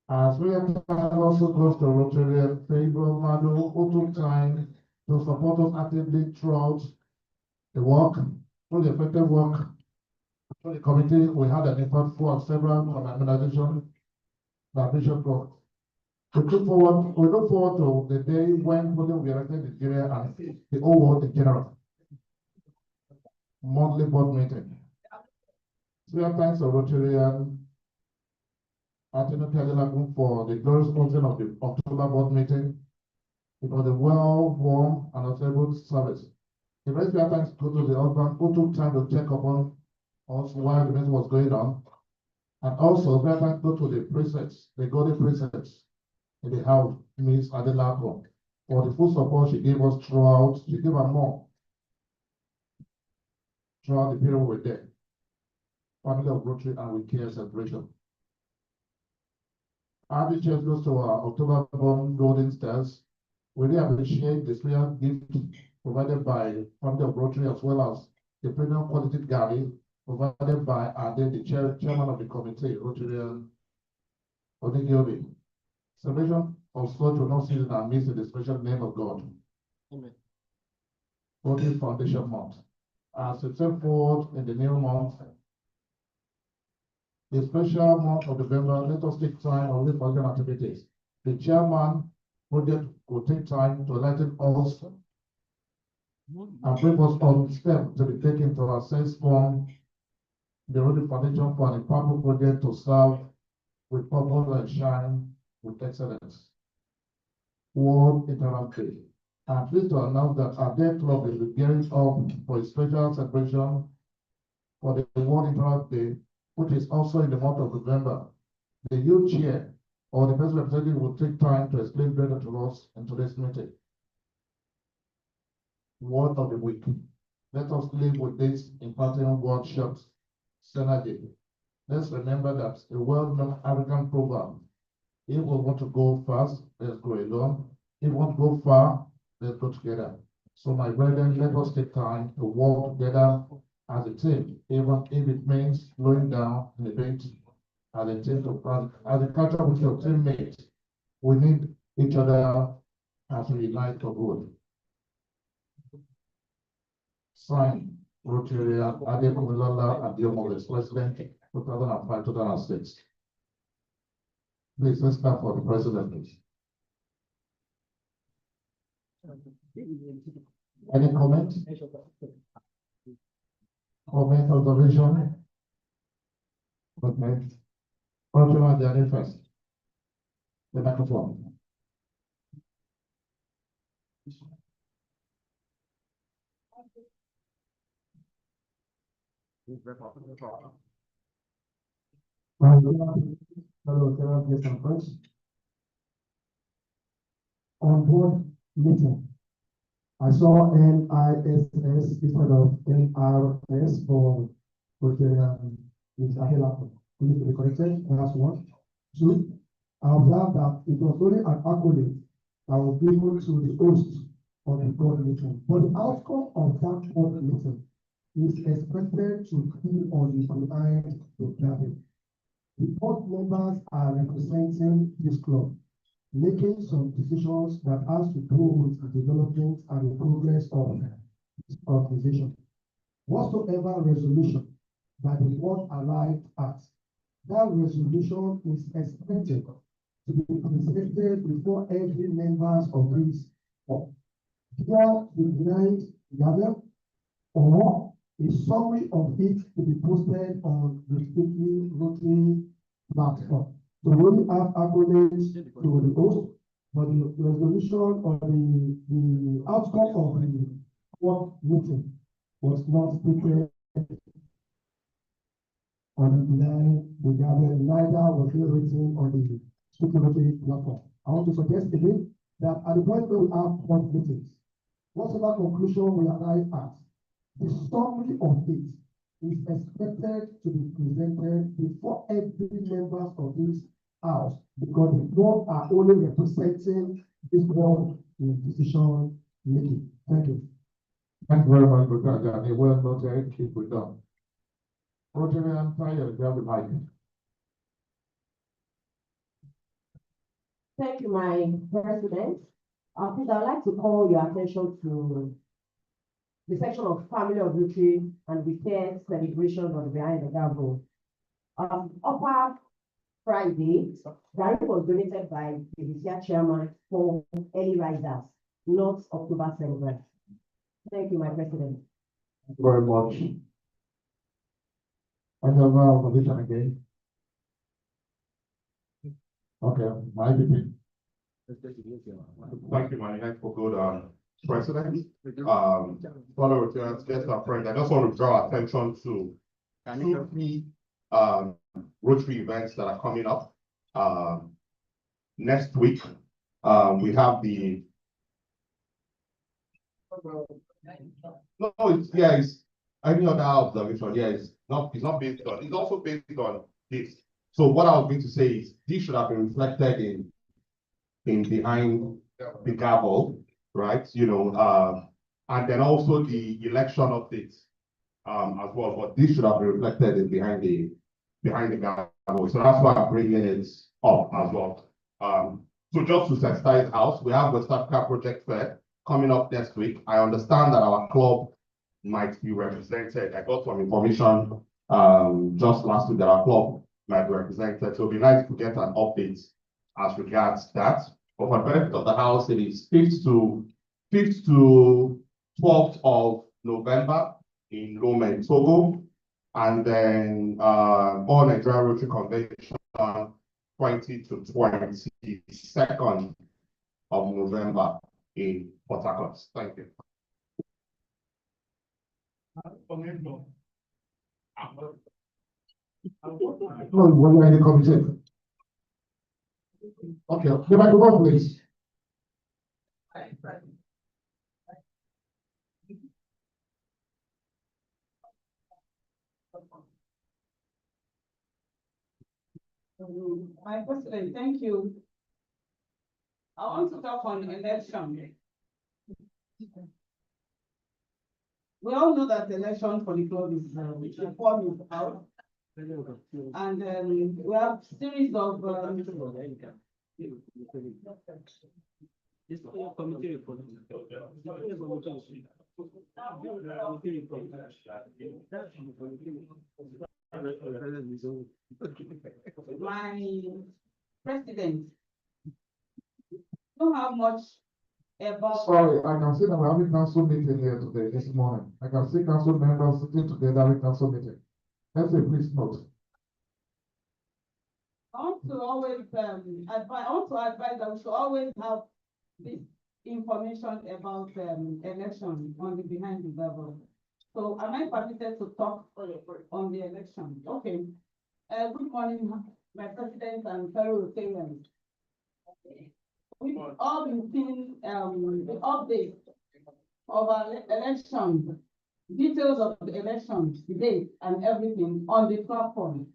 as we are also close to Rotarian Favor Mado, auto time to support us actively throughout the work, through the effective work So the committee, we had an impact for several organizations that Bishop brought. We look forward to the day when voting will be elected in Nigeria and the whole world in general. Monthly board meeting. 3 times of Rotarian Atino for the glorious opening of the October board meeting. It was a well, warm, and enjoyable service. The rest 3 times go to the husband who took time to check upon us while the meeting was going on. And also 3 times go to the precepts, the godly precepts in the house, Miss Adelako, for the full support she gave us throughout. She gave her more throughout the period we were there. Family of Rotary and with care celebration. Added church goes to our October born Golden Stars. We really appreciate the special gift provided by Family of Rotary as well as the premium quality galley provided by Ade, the chairman of the committee, Rotarian Odigiobi. Celebration of such will not cease in our midst in the special name of God. Amen. Rotary Foundation Month. As we step forward in the new month, the special month of November, let us take time on the following activities. The chairman project will take time to enlighten us and bring us on steps to be taken to assess from the Rotary Foundation for an important project to serve with purpose and shine with excellence. World Internal Day. I'm pleased to announce that our Day Club is gearing up for a special celebration for the World Internal Day, which is also in the month of November. The youth chair or the president representative will take time to explain better to us in today's meeting. Word of the week. Let us live with this important workshops synergy. Let's remember that a well-known African proverb: if we want to go fast, let's go alone. If we want to go far, let's go together. So my brethren, let us take time to work together as a team, even if it means slowing down in a bit as a team to as a culture with your teammates. We need each other as we unite for good. Signed, Rotarian Adekunle Adeomo, President, 2005-2006. Please, let's start for the president, please. Any comment? Comment, observation? Okay. Rotarian Adeomo first. The microphone. Fellow therapists and friends. On board meeting, I saw NISS instead of NRS for Rotarian with Ahela. We need to be corrected. That's one. Two, I observed that it was only an accolade that was given to the host of the board meeting, but the outcome of that board meeting is expected to be on the behind the gathering. The board members are representing this club, making some decisions that has to do with the development and the progress of this organization. Whatsoever resolution that the board arrived at, that resolution is expected to be presented before every members of this board. Here, the behind gathering or a summary of it to be posted on the Speaking Rotary platform. So we only have accolades to the host, but the resolution or the outcome of the board meeting was not stated on the gathering, neither was it written on the Speaking Rotary platform. I want to suggest again that at the point where we have board meetings, whatever conclusion we arrive at, the summary of it is expected to be presented before every member of this house, because the board are only representing this board in decision making. Thank you. Thank you very much, Dr. Ajani. Well noted, keep it done. Rotarian Tayo, you have the mic. Thank you, my president. Please, I'd like to call your attention to the section of family of Rotary and weekend celebrations on behind the gavel. Upper Friday, Gary was donated by the VCR chairman for early risers, not October celebrants. Thank you, my president. Thank you very much. Any other opposition again? Okay, my VP. Thank you, my next for good, President. Fellow Rotarians, guests and friends, I just want to draw attention to two key, Rotary events that are coming up. Next week, we have the. No, it's any other observation, it's not based on, it's also based on this. So what I was going to say is, this should have been reflected in behind the gavel, right? And then also the election updates as well, but this should have been reflected in behind the gavel. So that's why I'm bringing it up as well. So just to sensitize house, we have West Africa Project Fair coming up next week. I understand that our club might be represented. I got some information just last week that our club might be represented. So it'll be nice to get an update as regards that. But for the benefit of the house, it is 5th to 12th of November in Lome, Togo. And then All Nigeria Rotary Convention 20 to 22nd of November in Port Harcourt. Thank you. No, when you're in the committee. Okay, the microphone, please. My president, thank you. I want to talk on election. We all know that the election for the club is the form is out. And we have series of my president don't have much about. Sorry, I can see that we're having council meeting here today, this morning. I can see council members sitting together in council meeting. Let's say, please note. I want to always advise that we should always have this information about election on the behind the gavel. So am I permitted to talk on the election? Okay. Good morning, my president and fellow Rotarians. We've all been seeing the update of our election, details of the election, the date and everything on the platform.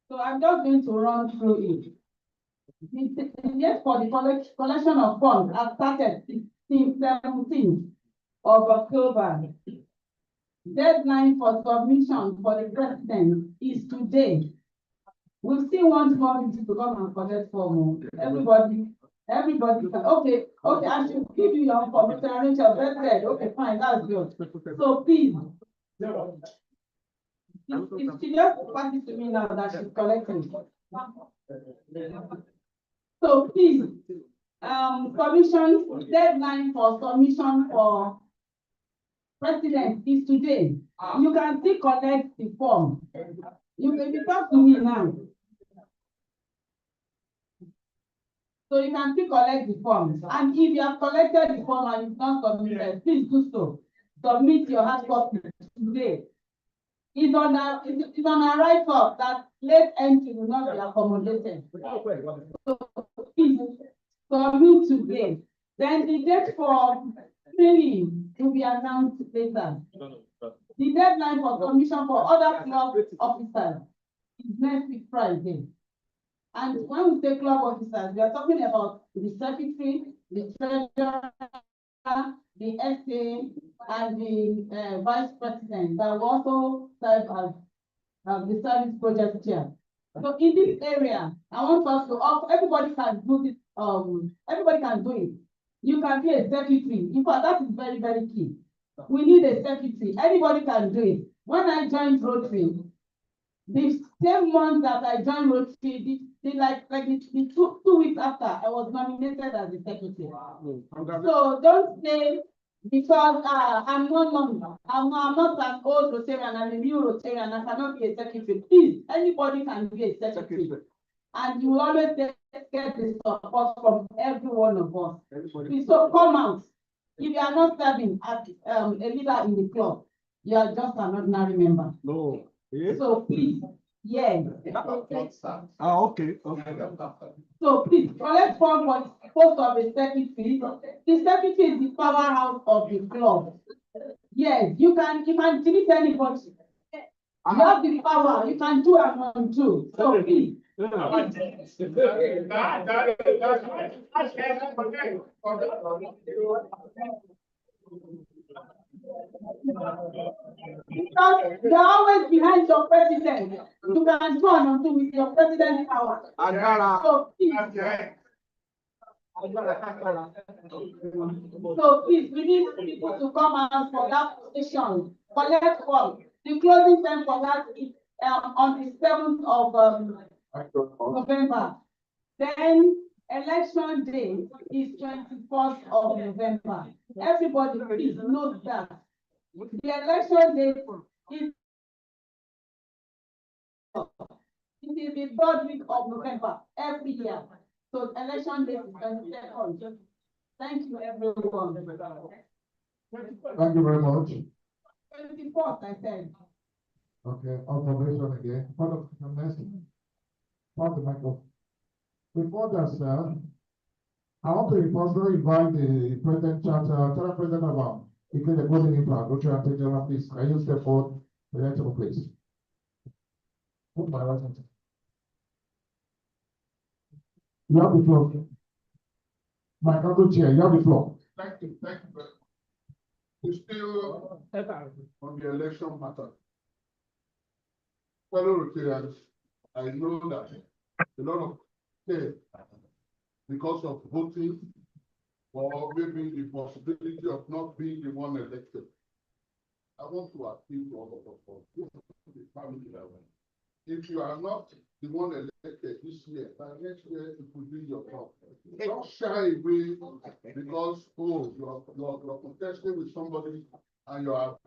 So I'm just going to run through it. Yes, for the collection of funds has started 17th of October. Deadline for submission for the president is today. We still want more people to come and collect form. Everybody can, okay, I should give you your information, arrange your birthday. Okay, fine, that's good. So please. If she just pass it to me now that she's collecting. So please, submission, deadline for submission for president is today. You can still collect the form. You can talk to me now. So you can still collect the forms. And if you have collected the form and it's not submitted, please do so. Submit your hard copy today. It's on a write-up that late entry will not be accommodated. So please submit today. Then the date for training will be announced later. The deadline for commission for other club officers is next week Friday. And when we say club officers, we are talking about the secretary, the treasurer, the SA, and the vice president that will also serve as the service project chair. So in this area, I want us to everybody can do this. Everybody can do it. You can be a secretary. In fact, that is very, very key. We need a secretary. Anybody can do it. When I joined Rotary, the same month that I joined Rotary, the two weeks after, I was nominated as the secretary. So don't say because I'm not young, I'm not an old Rotarian, I'm a new Rotarian, I cannot be a secretary. Please, anybody can be a secretary. And you will always get the support from every one of us. Please, so come out. If you are not serving as a leader in the club, you are just an ordinary member. No. So please, yes. Okay. So please, collect form for the post of the secretary. The secretary is the powerhouse of the club. Yes, you can delete anybody. You have the power, you can do and undo. So please. Because you're always behind your president. You can do and undo with your president's power. So please. So please, we need people to come out for that position. Collect form. The closing time for that is on the 7th of November. Then election day is 21st of November. Everybody please note that. The election day is the 3rd week of November every year. So election day is 22nd. Thank you, everyone. Thank you very much. 24th, I said. Okay, observation again. Part of the next. Part the microphone. Before that, sir, I want to also invite the president, charter president of the Golden Impact, Dr. Antonio, please. Can you step forward? Please. You have the floor. My council chair, you have the floor. Thank you. We're still on the election matter. Fellow Rotarians, I know that a lot of say because of voting or maybe the possibility of not being the one elected. I want to appeal to all of us, the family level. If you are not the one elected this year, by next year it will be your turn. Don't shy away because you're contesting with somebody and you are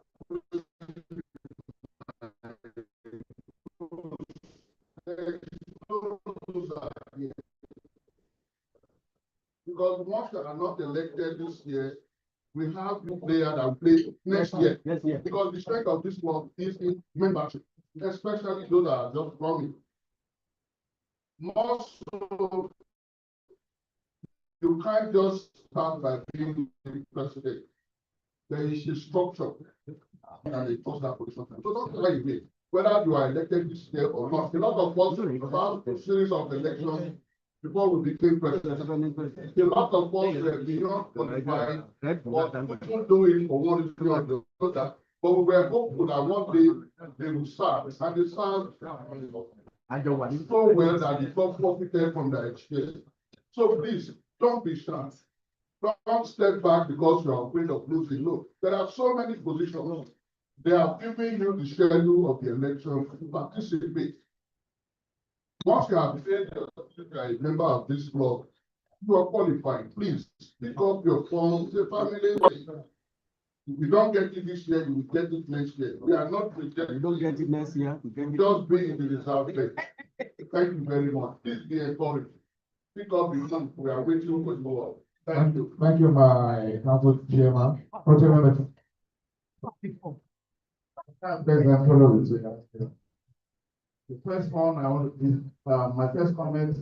because once you are not elected this year, we have new players that will play next year. Yes, yes. Because the strength of this club is in membership, especially those that are just coming. More so, you can't just start by being the president. There is a structure and they post that position. So don't try it. Whether you are elected this year or not. A lot of us about a series of elections before we became president. A lot of us were beyond qualified, but we do it for one reason or the other. But we were hopeful that one day they will serve, and they served so well that the club profited from their experience. So please, don't be shy. Don't step back because you are afraid of losing. No, there are so many positions. They are giving you the schedule of the election to participate. Once you have said you are a member of this club, you are qualified. Please pick up your phone. Say, family, if you don't get it this year, you will get it next year. We are not rejecting. You don't get it next year. Just be in the reserve place. Thank you very much. Please be encouraged. Pick up the phone. We are waiting for you. Thank you. Thank you, my council chairman. The first one I want to give, my first comment.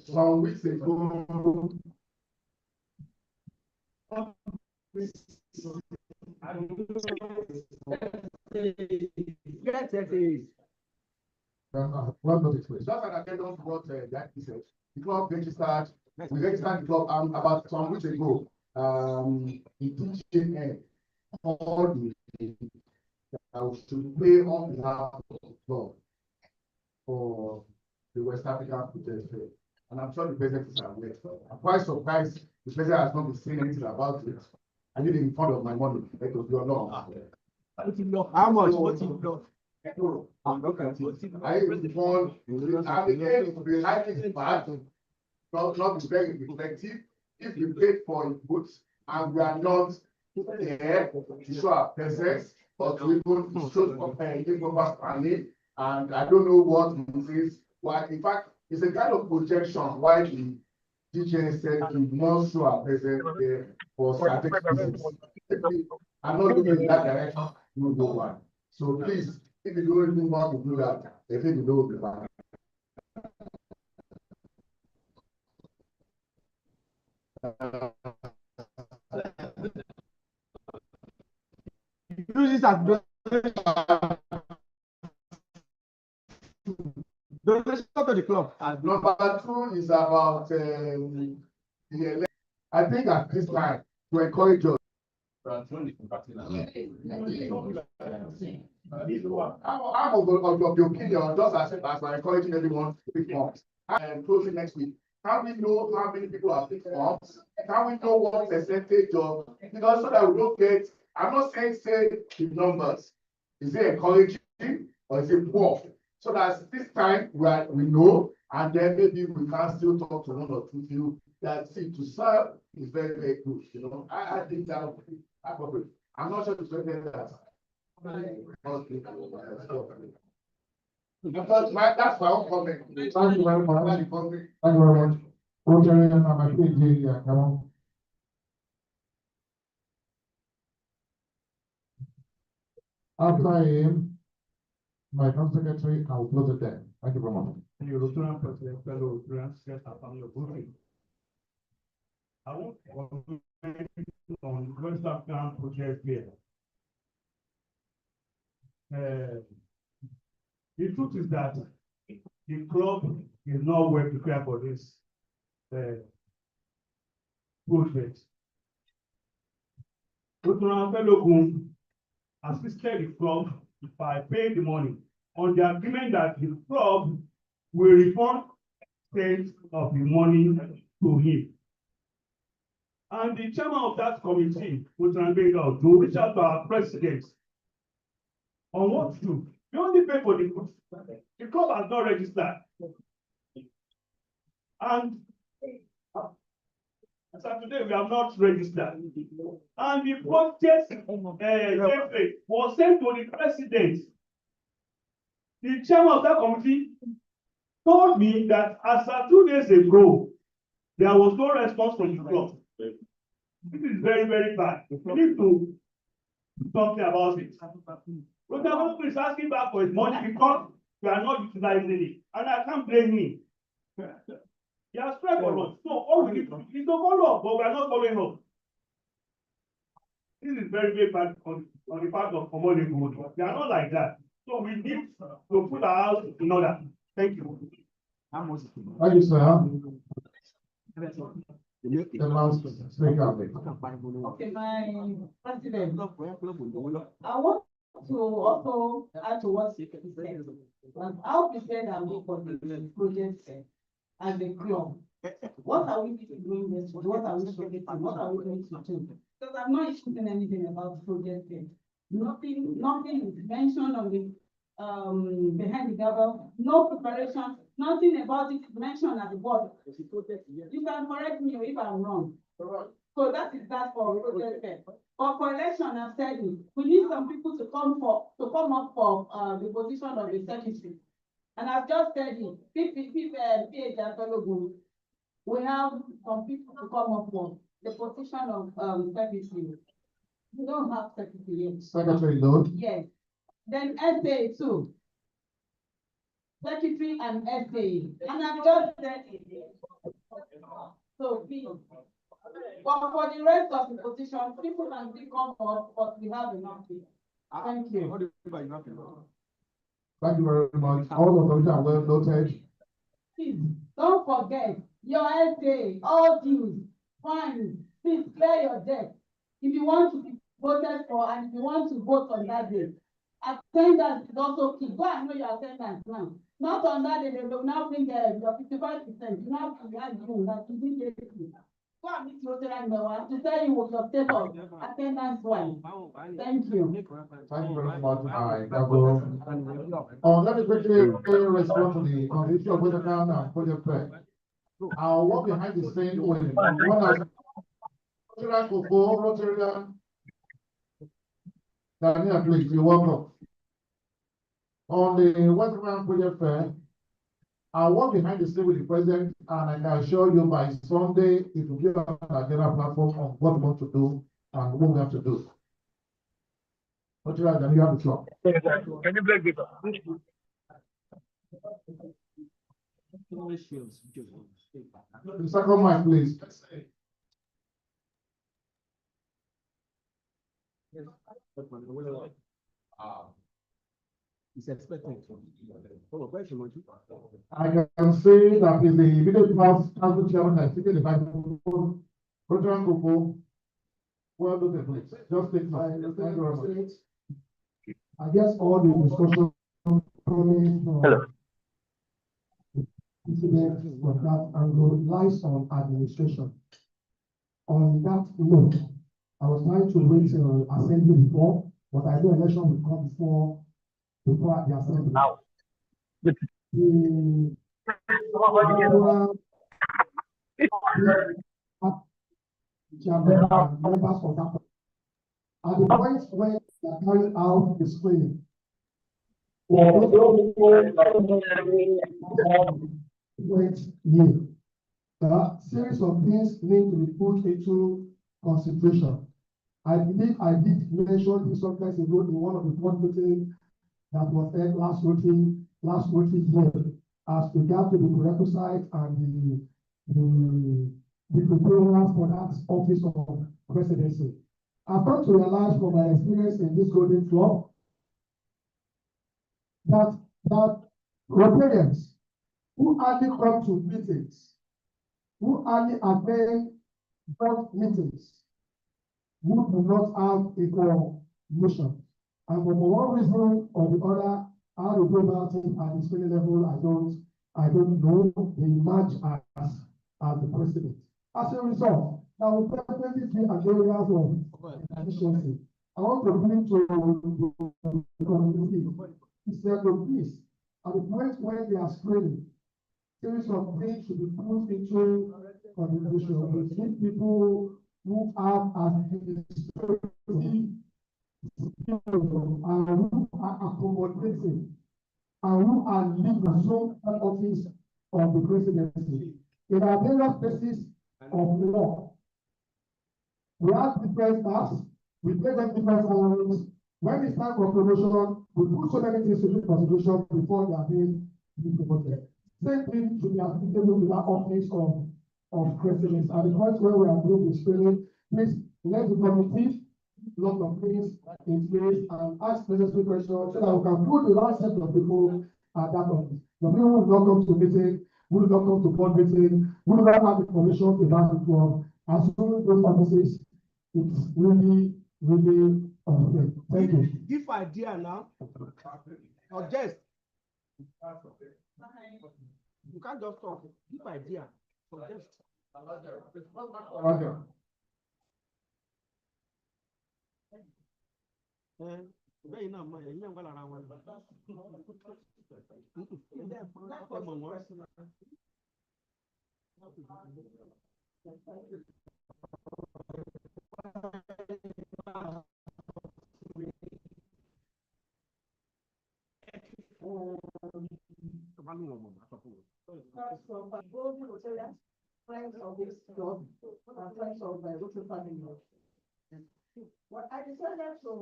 Some weeks ago, what not explain? Just an attendance brought that research. The club registered, we registered the club about some weeks ago. It didn't all the that we should play on behalf of the club. for the West African Protest Fair. And I'm sure the president is aware. I'm quite surprised the president has not been saying anything about it. I did it in front of my money, it was your law. How much? What you know? I informed, and again, to be likely bad, not be very effective, if we paid for inputs and we are not there to show our presence, or to even show improper planning, and I don't know what it is, why, in fact, it's a kind of projection why the DGN said we must show our presence there for strategic reasons. I'm not looking in that direction, no go one. So please, if you don't even want to do that, I think you will be fine. Use this as donation to the club. And number two is about I think at this time to encourage us. I'm of the opinion, just as I'm encouraging everyone to pick forms. And closing next week. Can we know how many people are picked forms? Can we know what percentage of, because so that we don't get, I'm not saying say the numbers. Is it encouraging or is it poor? So that this time we know, and then maybe we can still talk to one or two people that see to serve is very, very good. You know, I think that would be appropriate. I'm not sure to say that. Because that's my own comment. Thank you very much. Thank you very much. Rotary number 3, yeah, come on. After him, my secretary, I will close it there. Thank you very much. European President, fellow Europeans, and family of Brooklyn. I want to comment on West African Protest Fair. The truth is that the club is not well prepared for this protest. Dr. Fellow assisted the club by paying the money on the agreement that the club will refund state of the money to him. And the chairman of that committee, to reach out to our president on what to do. We only pay for the club. The club has not registered. And as of today, we have not registered. And the protest was sent to the president. The chairman of that committee told me that as of 2 days ago, there was no response from the club. This is very, very bad. We need to do something about it. Rotterdam is asking back for his money because we are not utilizing it. And I can't blame him. He has tried for us. So all we need to do is to follow up, but we are not following up. This is very, very bad on the part of Omole Gold. They are not like that. So we need to put our house in order. Thank you. Thank you, sir. The last speaker. Okay, my president, I want to also add to what he said. How prepared are we for the project and the club? What are we doing this? What are we doing? What are we going to do? Because I'm not issuing anything about project yet. Nothing is mentioned on the behind the gavel, no preparation, nothing about it is mentioned at the board. You can correct me if I'm wrong. So that is that for project fair. But for election, I've said it. We need some people to come up for the position of the secretary. And I've just said it. We have some people to come up for the position of secretary. We don't have secretary yet. Secretary Lord. Yes. Then SA too. Secretary and SA. And I've just said it. So please. But for the rest of the position, people can still come up, but we have enough people. Thank you. Thank you very much. All of those are well noted. Please, don't forget your SA, all dues, fines, please clear your debt. If you want to be voted for and if you want to vote on that day. Attendance is also key. Go and know your attendance now. Not on that day, they will now bring your 55%. You now have to argue that you didn't get it. Go and meet Rotary Noah to tell you what your status attendance wise. Thank you. Thank you very much, my Gabo. Let me quickly respond to the issue of whether down and project fair. I'll walk behind the scene with one of Rotary Koko, Rotary. Daniel, please, you're welcome. On the Western project fair, I'll walk behind the scene with the president, and I can assure you by Sunday, it will give us a general platform on what we want to do and what we have to do. What you have the floor. Can you break this up? The second mic, please. It's expected. I can say that in the middle class, council chairman, I think the Bible, Rotary Koko, well, look at please. Just take my, thank you very much. I guess all the discussion coming from incidents of that angle lies on administration. On that note, I was trying to wait till assembly before, but I know election will come before the assembly. Now. The chairman and members of that. At the point when they are carrying out the screening, the series of things need to be put into consideration. I believe I did mention this sometimes ago in one of the board meetings that was held last voting year as regard to the prerequisite and the preparedness for that office of presidency. I've come to realize from my experience in this golden club that Rotarians who hardly come to meetings, who hardly attend board meetings, who do not have a coordination. And for one reason or the other, how to go about it at the screening level, I don't know. They emerge as the president. As a result, there will definitely be an area of efficiency. I want to bring to the community. He said, please, at the point when they are screening, series of things should be put into consideration. We need people who have administrative and who are accommodating and who are leading the sole office of the presidency. In our various places of law, we have different tasks, we take them different salaries. When it's time for promotion, we put so many things into consideration before they are being promoted. Same thing should be applicable to that office of presidents. At the point where we are doing the screening, please let the committee lot of things in place and ask necessary questions so that we can put the right set of people at that office. The people who will not come to meeting, who will not come to board meeting, who will not have information about the club, as soon as those offices, it's really unfair. Thank you. Give idea now. Or just. You can't just talk. Give idea. Suggest. Bẹ́ẹ̀ náà mọ ẹ̀yìn náà wà lára wọn. Friends of this club and friends of the Rotary family. Well, I decided to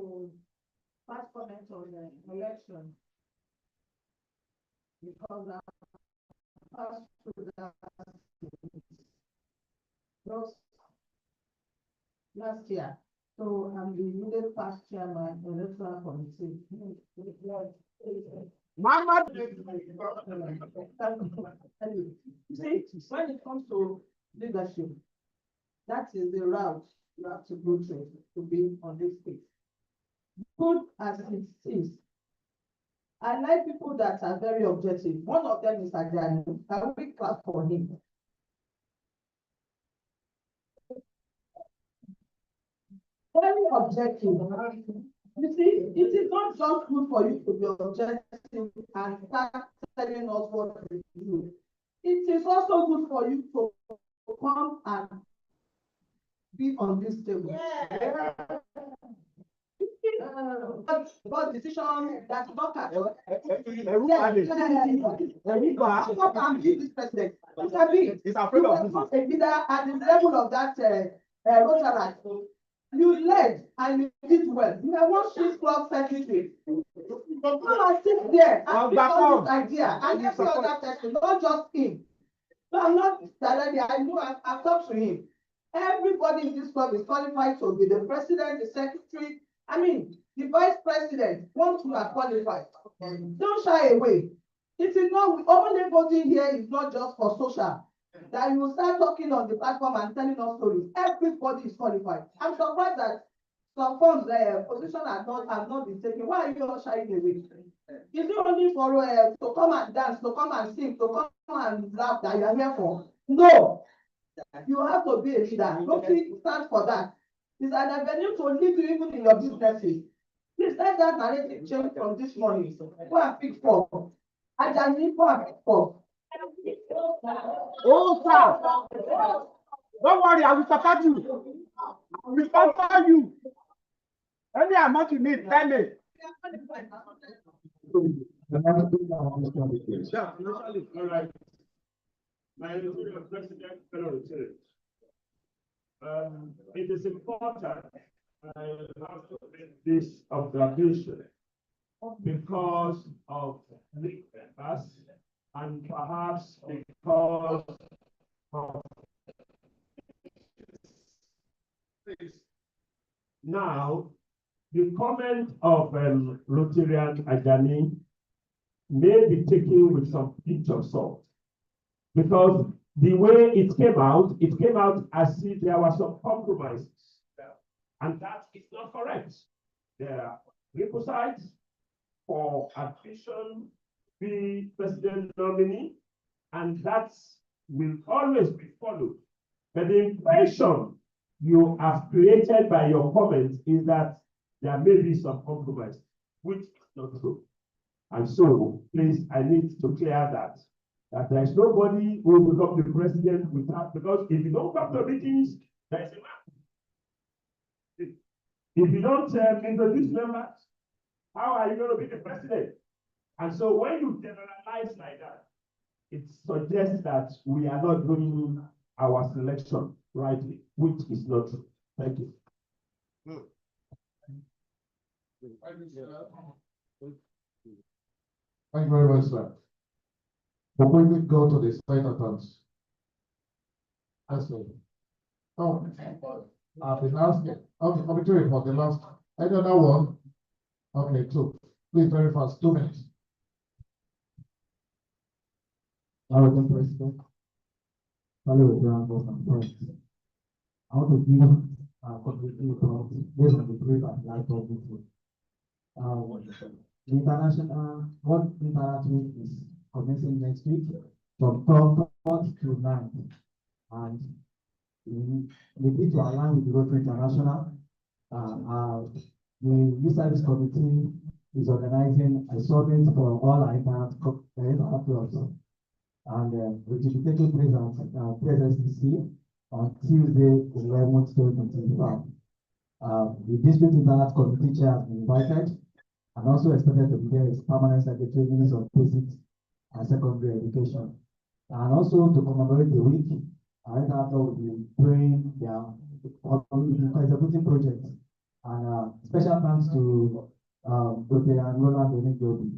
pass comment on the election because I passed through that last year. So I'm the immediate past chairman of the electoral committee. Mama, see, when it comes to leadership, that is the route you have to go through to be on this stage. Good as it is, I like people that are very objective. One of them is Ajani. Can we clap for him? Very objective. You see, it is not just good for you to be objective and start telling us what to do. It is also good for you to come and be on this table. But decision that you don't catch. Stop and be this president. It's afraid of a leader at the level of that Rotaract. You led and you did well. You are one Swiss club secretary. Come and sit there and pick up this idea and every other person, not just him. No, I'm not directly, I know I've talked to him. Everybody in this club is qualified to be the president, the secretary, I mean, the vice president, once you are qualified. Don't shy away. It is not, everybody here is not just for social. That you will start talking on the platform and telling us stories. Everybody is qualified. I'm surprised that some funds position have not been taken. Why are you all shying away? Is it only for to come and dance, to come and sing, to come and laugh that you are here for? No. You have to be a leader. Don't stand for that. It's an avenue to lead you even in your businesses. Please let that narrative change from this morning. Go and pick for. I just need go and pick for. Oh, sir. Don't worry, I will support you. I will sponsor you. Any amount you need, tell me. All right. My president, fellow lieutenant. It is important I have to make this observation because of the past and perhaps because of now the comment of Rotarian Ajani may be taken with some pinch of salt because the way it came out as if there were some compromises, and that is not correct. There are requisites for admission, be president nominee, and that will always be followed. But the impression you have created by your comments is that there may be some compromise, which is not true. And so, please, I need to clear that there is nobody who will become the president without, because if you don't come to meetings, there is a map. If you don't introduce members, how are you going to be the president? And so when you generalize like that, it suggests that we are not doing our selection rightly, which is not true. Thank you. Thank you very much, sir. Before we go to the senators. Oh, the last, okay, committee report, the last, any other one? Okay, two. Please, very fast, 2 minutes. Madam President, fellow members and friends, I want to give a community report based on the brief and light of this week. The international World Internet Week is commencing next week from 3rd to 9th, and we need to align with the Rotary International. The Youth Service Committee is organizing a summit for all our internet clubs. And which will be taking place at PSSCC on Tuesday, 11th, 2025. The District Internet Committee Chair has been invited and also expected to be there as Permanent Secretary, Minister of Basic and Secondary Education. And also to commemorate the week, our Internet will be doing their contributing projects. And special thanks to Dr. Roland Onigiobi,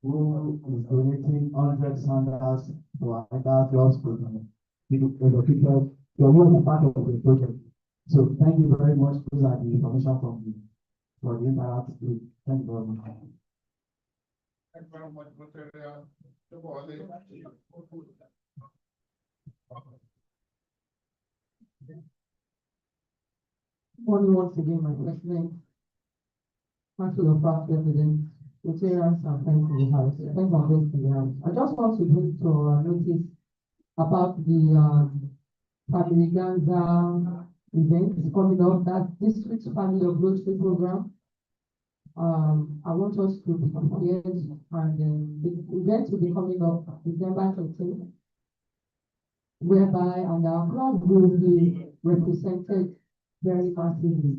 who is donating 100 sandals to our entire clubs to the people who are part of the project. So thank you very much. Those are the information from me for the entire group. Thank you very much. Thank you very much, Morning once again, my president, Council of Past President, Rotarians and friends in the house, friends and friends in the house. I just want to bring to our notice about the Family Ganga event coming up, that District Family of Rotary program. I want us to be prepared, and the event will be coming up December 13th, whereby and our club will be represented very massively.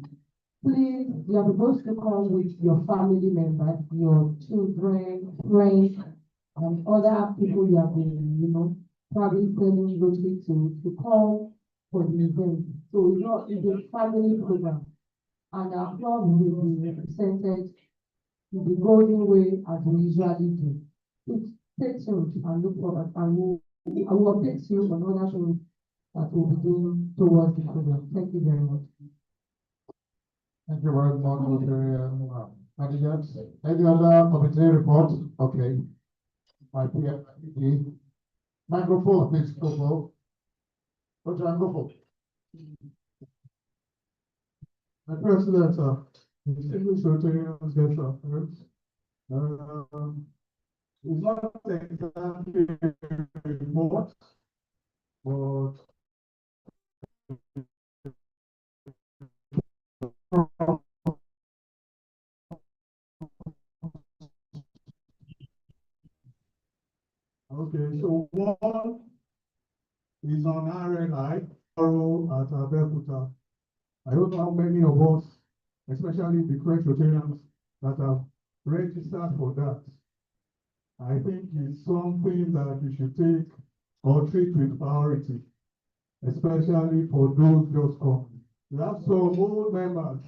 Please, you are supposed to come with your family members, your children, friends, and other people you have been, probably telling Rotary to come for the event. So it's a family program, and our club will be represented in the golden way as we usually do. Please stay tuned and look forward, and I will update you on other things that we'll be doing towards the program. Thank you very much. Thank you very much, Rotary candidates. Any other committee report? Okay. My peer, microphone, please, go for. Rotary, go for. My president, distinguished Rotarians, get your first. It's not exactly a report, but okay, so one is on RNI, at Abeokuta. I don't know how many of us, especially the French Rotarians, that have registered for that. I think it's something that we should take or treat with priority, especially for those just coming. We have some old members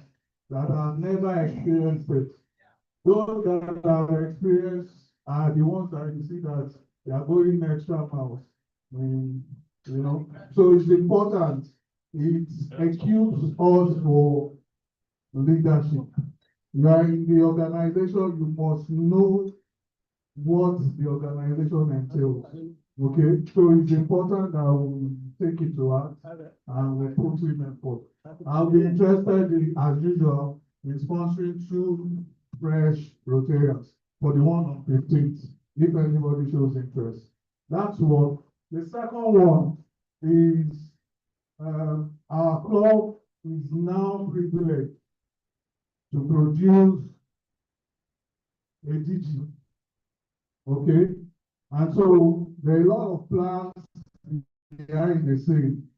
that have never experienced it. Those that have experienced are the ones that you see that they are going extra miles. So it's important. It equips us for leadership. You are in the organization, you must know what the organization entails. Okay, so it's important that we take it to heart and we put in effort. I'll be interested in, as usual, in sponsoring 2 fresh Rotarians for the one on 15th, if anybody shows interest. That's one. The second one is our club is now privileged to produce a DG. Okay, and so there are a lot of plans behind the scene.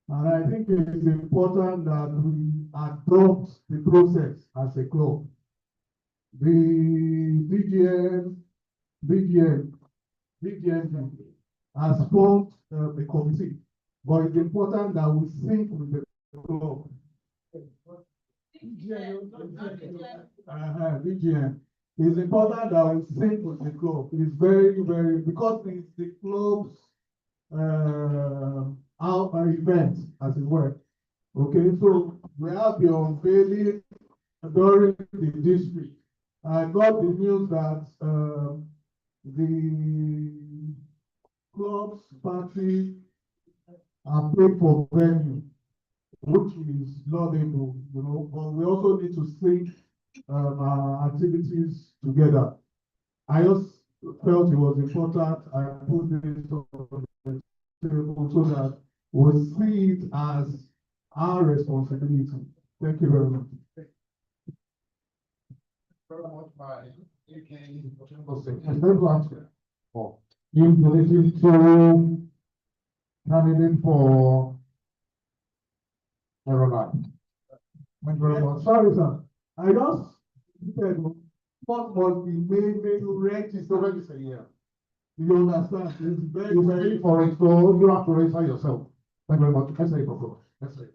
And I think it is important that we adopt the process as a club. The BGN has formed a committee, but it's important that we sync with the club. BGN. It's important that we sync with the club. It's very, very, because it's the club's our event, as it were. Okay, so we have the unveiling during the district. I got the news that the club's party are paid for venue, which is laudable, but we also need to sync our activities together. I just felt it was important I put this on the table so that we see it as our responsibility. Thank you very much. Very much, my in relation to candidate for Caroline. Thank you very much. Sorry, sir. I just said what must be made to register, yeah. You understand? It's very, very for it, so you have to register yourself. Thank you very much. Let's say for Let's say.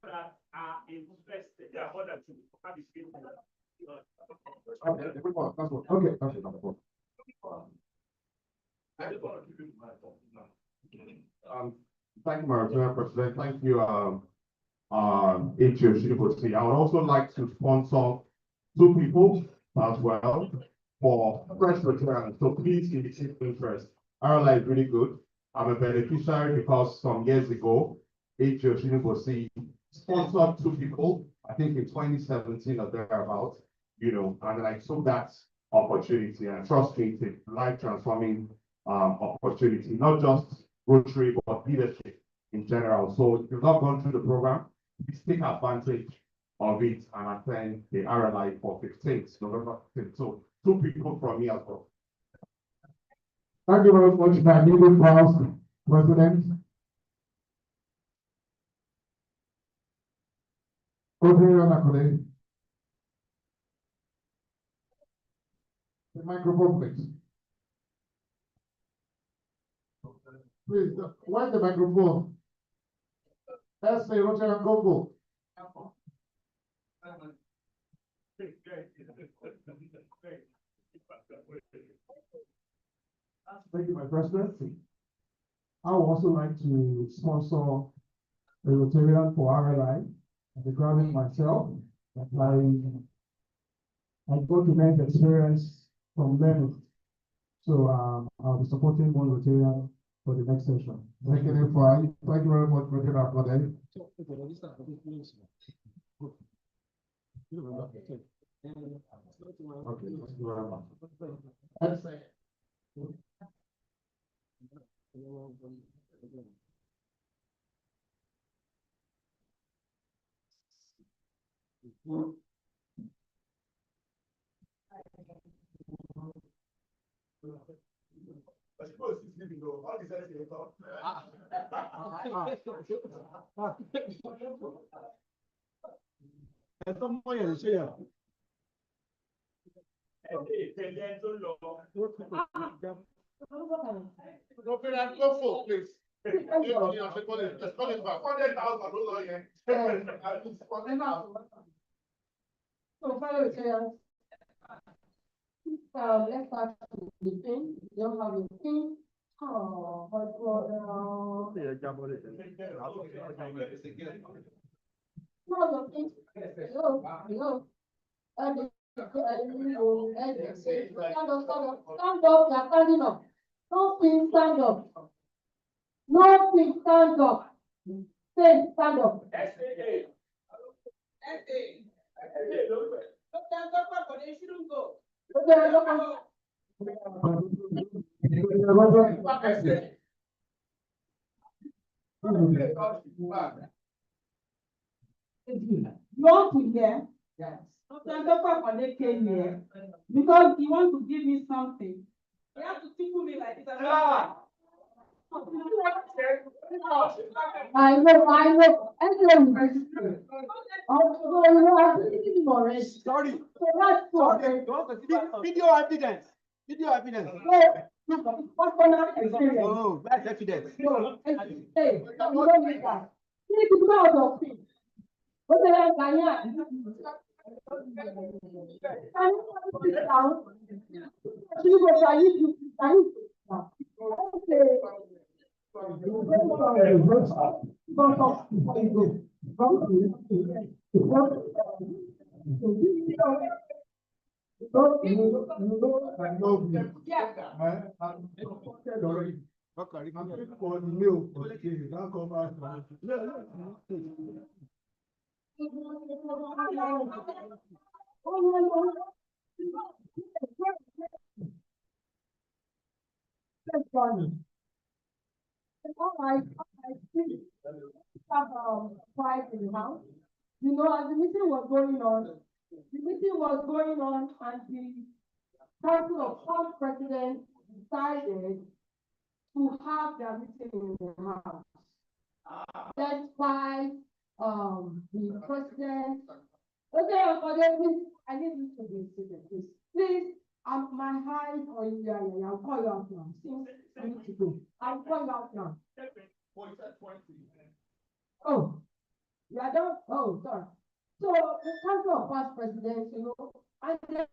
That are interested, there are other two. Okay, that's what. Okay, that's it. Thank you, Madam President. Thank you, HOC. I would also like to sponsor 2 people as well. for fresh Rotarians, so please indicate interest. RLI is really good. I'm a beneficiary because some years ago, AJ Oshinibosi sponsored 2 people, I think in 2017 or thereabouts, you know, and I took that opportunity, and trust me, it's a life transforming opportunity, not just Rotary, but leadership in general. So if you've not gone through the program, please take advantage of it and attend the RLI for 15th, November 15th. So 2 people from me as well. Thank you very much, my newly proud president. Rotarian Akode. The microphone, please. Please, where's the microphone? Let's say Rotarian Congo. Thank you, my president. I would also like to sponsor a Rotarian for RLI, and the grounding myself. I got immense experience from learning. So I'll be supporting one Rotarian for the next session. Thank you very much, Rotarian Akode. Okay, thank you very much. Let's say. I suppose it's living though. All these guys they talk. Rotarian, go for, please. Let's call it back. 100,000, no lawyer. So, fellow Rotarians, let's start with the pin. You don't have a pin. Oh, but no, the pin. Hello. Stand up, you're standing up. No pin, stand up. No pin, stand up. Say, stand up. You want to hear? Yes. Dr. came here because he wants to give me something. He has to tickle me like this. I know. Everyone. Oh, no, I've been giving already. Sorry. So that's okay. Video evidence. Video evidence. What's going on? Experience. Oh, that's evidence. No, hey, you don't need that. You need to go out of it. What the hell, Ganya? Can you sit down? Quiet in the house. You know, as the meeting was going on, and the Council of Past Presidents decided to have their meeting in the house. That's why the president. Okay, please, I need you to be seated, please. Please, my eyes on you, I'll call you out now. Since I need to go, I'll call you out now. Oh, yeah, don't. Oh, sorry. So the Council of Past Presidents, you know, and then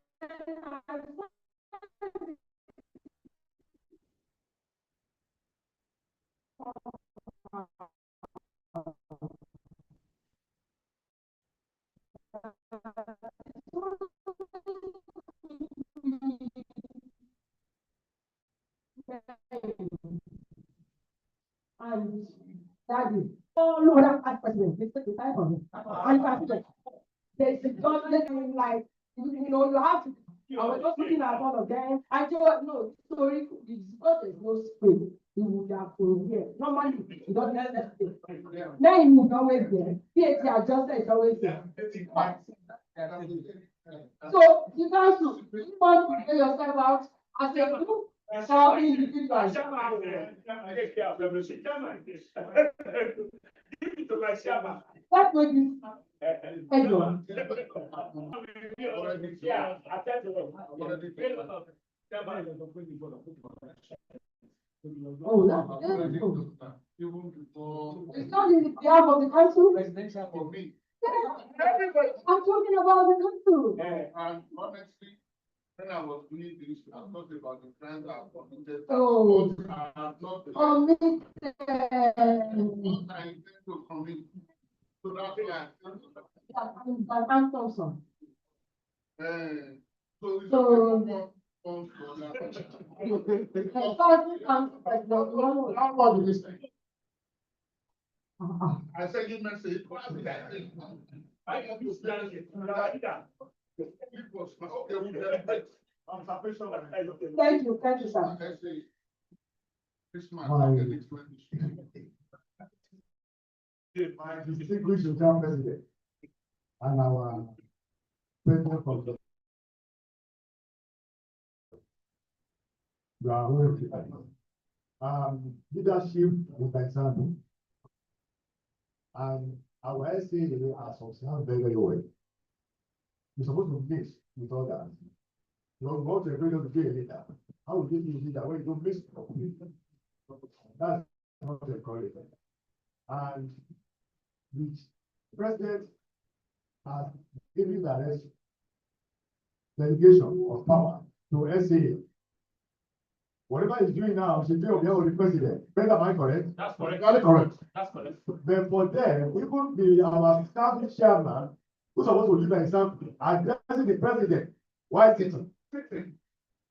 on it. And you can see that there's a government like, you have to, I was just looking at one of them, I thought, no, sorry, it's because there's no space, he would have been here. Normally, he doesn't have that space. Now he moved always there, PhD adjusted is always there. So, you guys should, you want to figure yourself out as a group, or individual. Give it to my chairman. That's what you, everyone. Yeah, I tell you. Oh, that's good. Even before. It's not in the behalf of the council. Presidential for me. Everybody, I'm talking about the council. And honestly, when I was doing this, I thought about the friends I've committed. Oh. I have not. Committed. I intend to commit. So that's why. I'm Thompson. So. So. How about this thing? I said, you message. I can do stand it. Thank you, sir. This man. My distinguished Lieutenant President and our President of the you are very leadership is example. And our SAA are substantial very well. You're supposed to mix with others. You don't go to a radio to be a leader. How would you be a leader when you don't mix properly? That's not the correct. And the president has given the delegation of power to SAA. Whatever he's doing now, should be obeyed with the president. Better, am I correct? That's correct. Correct. That's correct. But for them, we could be our staff chairman, who's supposed to give an example, addressing the president while sitting.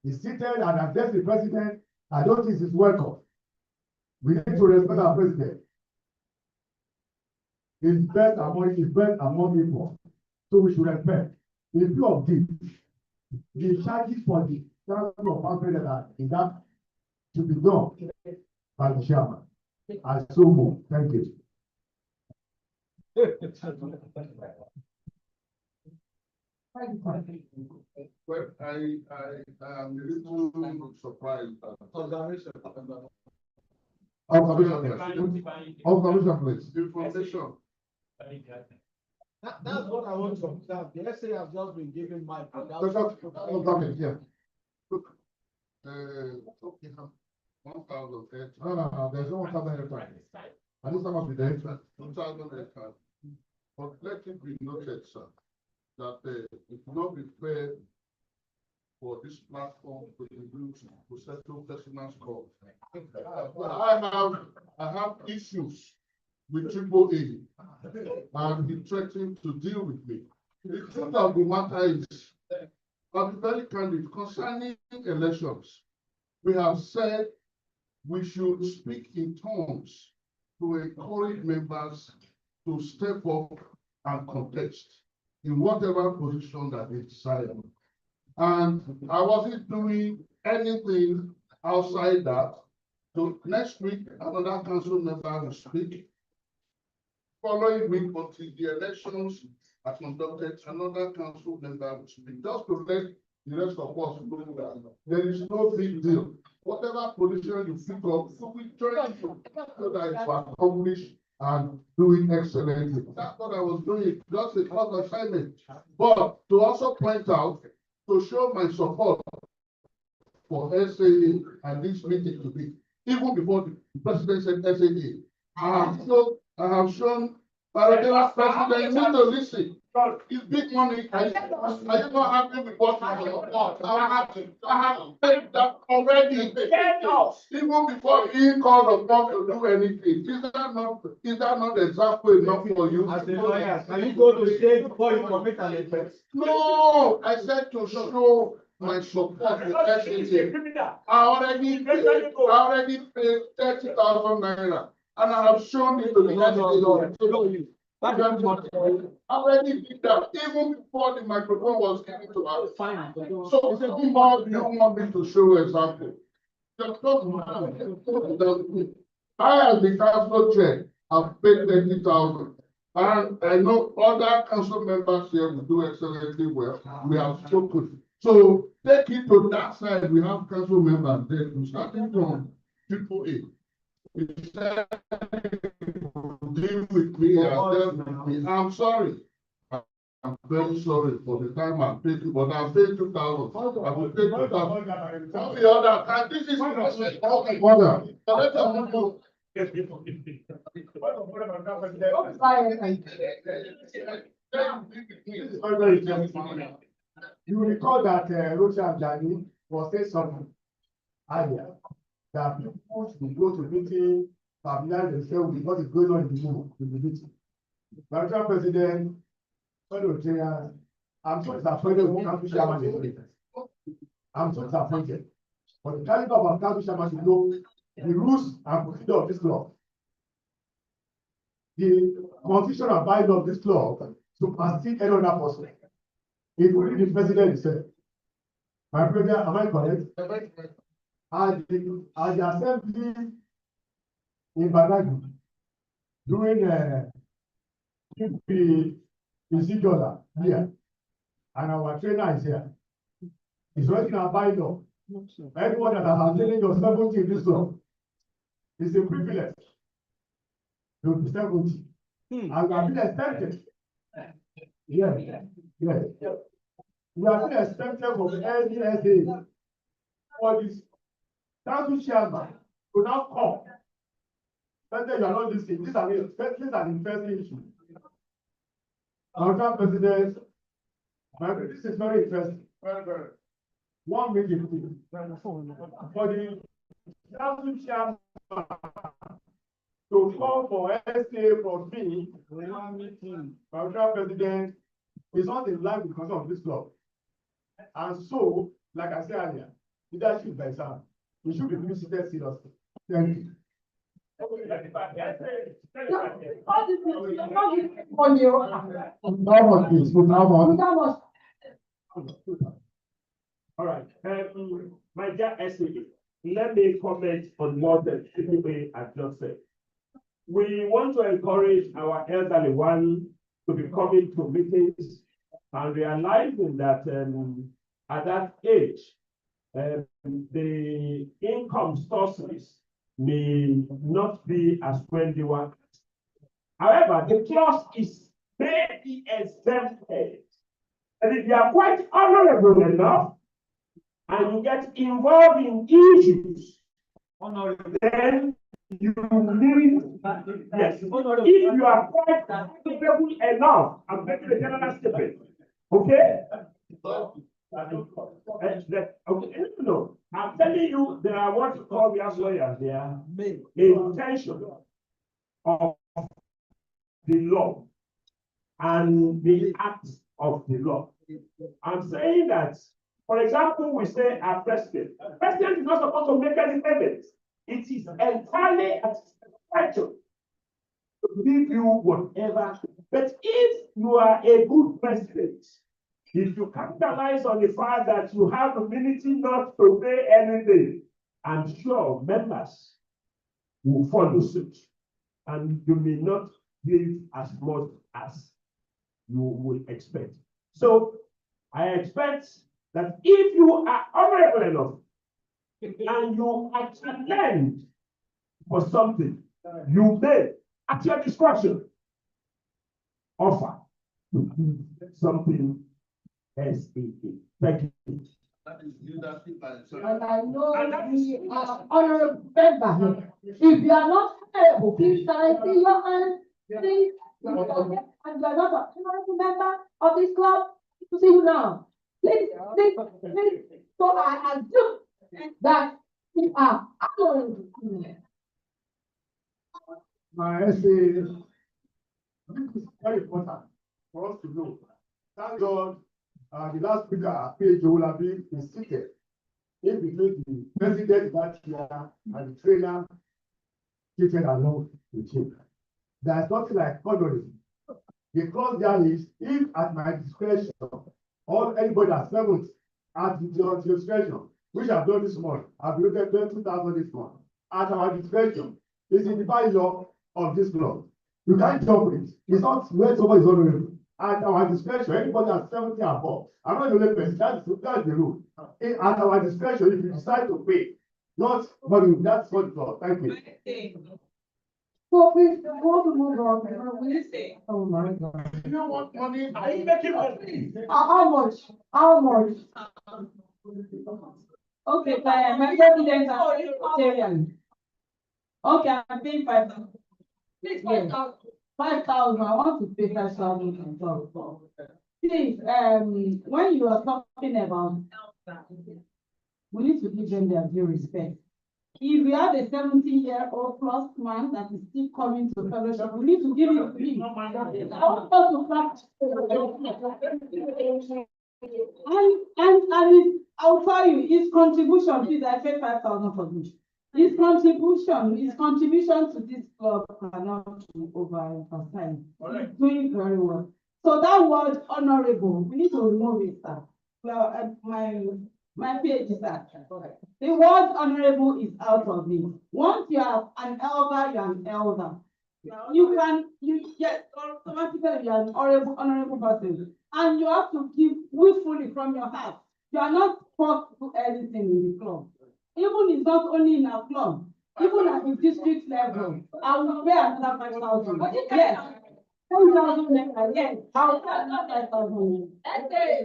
He's seated and address the president. I don't think it's welcome. We need to respect our president. He's best among people. So we should respect. In view of this, the charges for the transfer of our president in that should be done by the chairman. I so move. Thank you. Well, I am a little surprised. Observation, please. Information. That's what I want to observe. The essay has just been given my. Yeah. Look, okay, 1,000 hectares. No, there's no 1,000 hectares. And this must be the hectares. 2,000 hectares. But let it be noted, sir, that it will not be fair for this platform to be used to settle personal scores. I have issues with AAA, and he threatened to deal with me. The truth of the matter is, I'll be very candid concerning elections. We have said we should speak in tongues to encourage members to step up and contest in whatever position that they decide. And I wasn't doing anything outside that. So next week, another council member will speak. Following week, until the elections are conducted, another council member will speak. Just to let the rest of us know that there is no big deal. Whatever position you pick up, so we try to so that it's accomplished and do it excellently. That's what I was doing, just a class assignment. But to also point out, to show my support for SAA and this meeting to be, even before the president said SAA, I have shown Paradela president, you need to listen. It's big money. I am not happy with what I have paid that already. Even before he called upon to do anything. Is that not example enough for you? As a lawyer, can you go to state before you commit an offense? No, I said to show my support for SAA. I already paid 30,000 naira. And I have shown it to the SAA. Already did that, even before the microphone was given to us. So, who more do you want me to show example? I, as the council chair, have paid 30,000. And I know other council members here will do excellently well. We have spoken. So take it to that side. We have council members there, starting from AAA. Instead of dealing with me, I'm sorry. I'm very sorry for the time I've taken, but I've paid 2,000. I will take 2,000. Tell the other, and this is order. You recall that Rocha Jani was saying something earlier that people should go to meeting, familiarize themselves with what is going on in the meeting. Madam President, I'm so disappointed with council chairman is doing. I'm so disappointed. But the caliber of our council chairman should know the rules and procedure of this club. The constitution and bylaw of this club supersede any other person. It will be the president himself. My brother, am I correct? At the assembly in Badagry during the Isidora here, and our trainer is here. He's working our bylaw. Everyone that has attended your 70 in this club is a privilege to be 70. And we have been expected. Yes, yes. We have been expected from the LDSA for this council chairman to now come. President, you are not listening. This is an interesting issue. Madam President, this is very interesting. Very. 1 minute, please. For the council chairman to call for SA from me, Madam President, is not in line with the concern of this club. And so, like I said earlier, leadership by Sam, we should be considered seriously. Thank you. All right, my dear SAA, let me comment on what the CPA has just said. We want to encourage our elderly one to be coming to meetings and realizing that at that age, the income sources may not be as when they were. However, the clause is maybe exempted. And if you are quite honorable enough and you get involved in issues, then you need, yes, if you are quite honorable enough, I'm making a general statement, okay? Okay, no, I'm telling you, there are what you call we have lawyers there, intention of the law and the act of the law. I'm saying that, for example, we say our president is not supposed to make any payments. It is entirely at his discretion to give you whatever. But if you are a good president, if you capitalize on the fact that you have the ability not to pay anything, I'm sure members will follow suit. And you may not give as much as you will expect. So I expect that if you are honorable enough and you are challenged for something, you may, at your discretion, offer to give something SAA. Thank you. That is leadership by itself. And I know we are honorable member here. If you are not honorable, please can I see your hand, please? And you are not an honorable member of this club, to see you now. Please. So I assume that you are honorable. My essay, this is very important for us to know. Thank God, the last speaker, P.H. Olabi, is seated in between the president that year and the trainer seated along with him. There's nothing like honoring The clause there is, if at my discretion, or anybody that's 70, at your discretion, which I've done this month, I've looked at 20,000 this month, at our discretion, is in the bylaw of this law. You can't jump it. It's not where somebody is honorable. At our discretion, anybody at 70 and above, I'm not the only person, that's the rule. At our discretion, if you decide to pay, not money, that's what it's for. Thank you. So please, go to move on. Oh my God. You know what money? Are you making money? How much? How much? Okay, fine, my president are Syrian. Okay, I'm paying 5,000. Please, 5,000. 5,000, I want to pay 5,000 on top. Please, when you are talking about, we need to give them their due respect. If we have a 70-year-old plus man that is still coming to fellowship, we need to give it to him. I want us to practice. And I'll tell you, his contribution, please, I paid 5,000 for this. His contribution to this club cannot be overemphasized. He's doing very well. So that word honorable, we need to remove it, sir. Well, my page is that. The word honorable is out of it. Once you are an elder, you are an elder. You get automatically you are an honorable person. And you have to give willfully from your heart. You are not forced to do anything in the club. Even it's not only in a club, even at the district level, I will pay another 5,000. Yes. 10,000, yes. I'll pay another 5,000.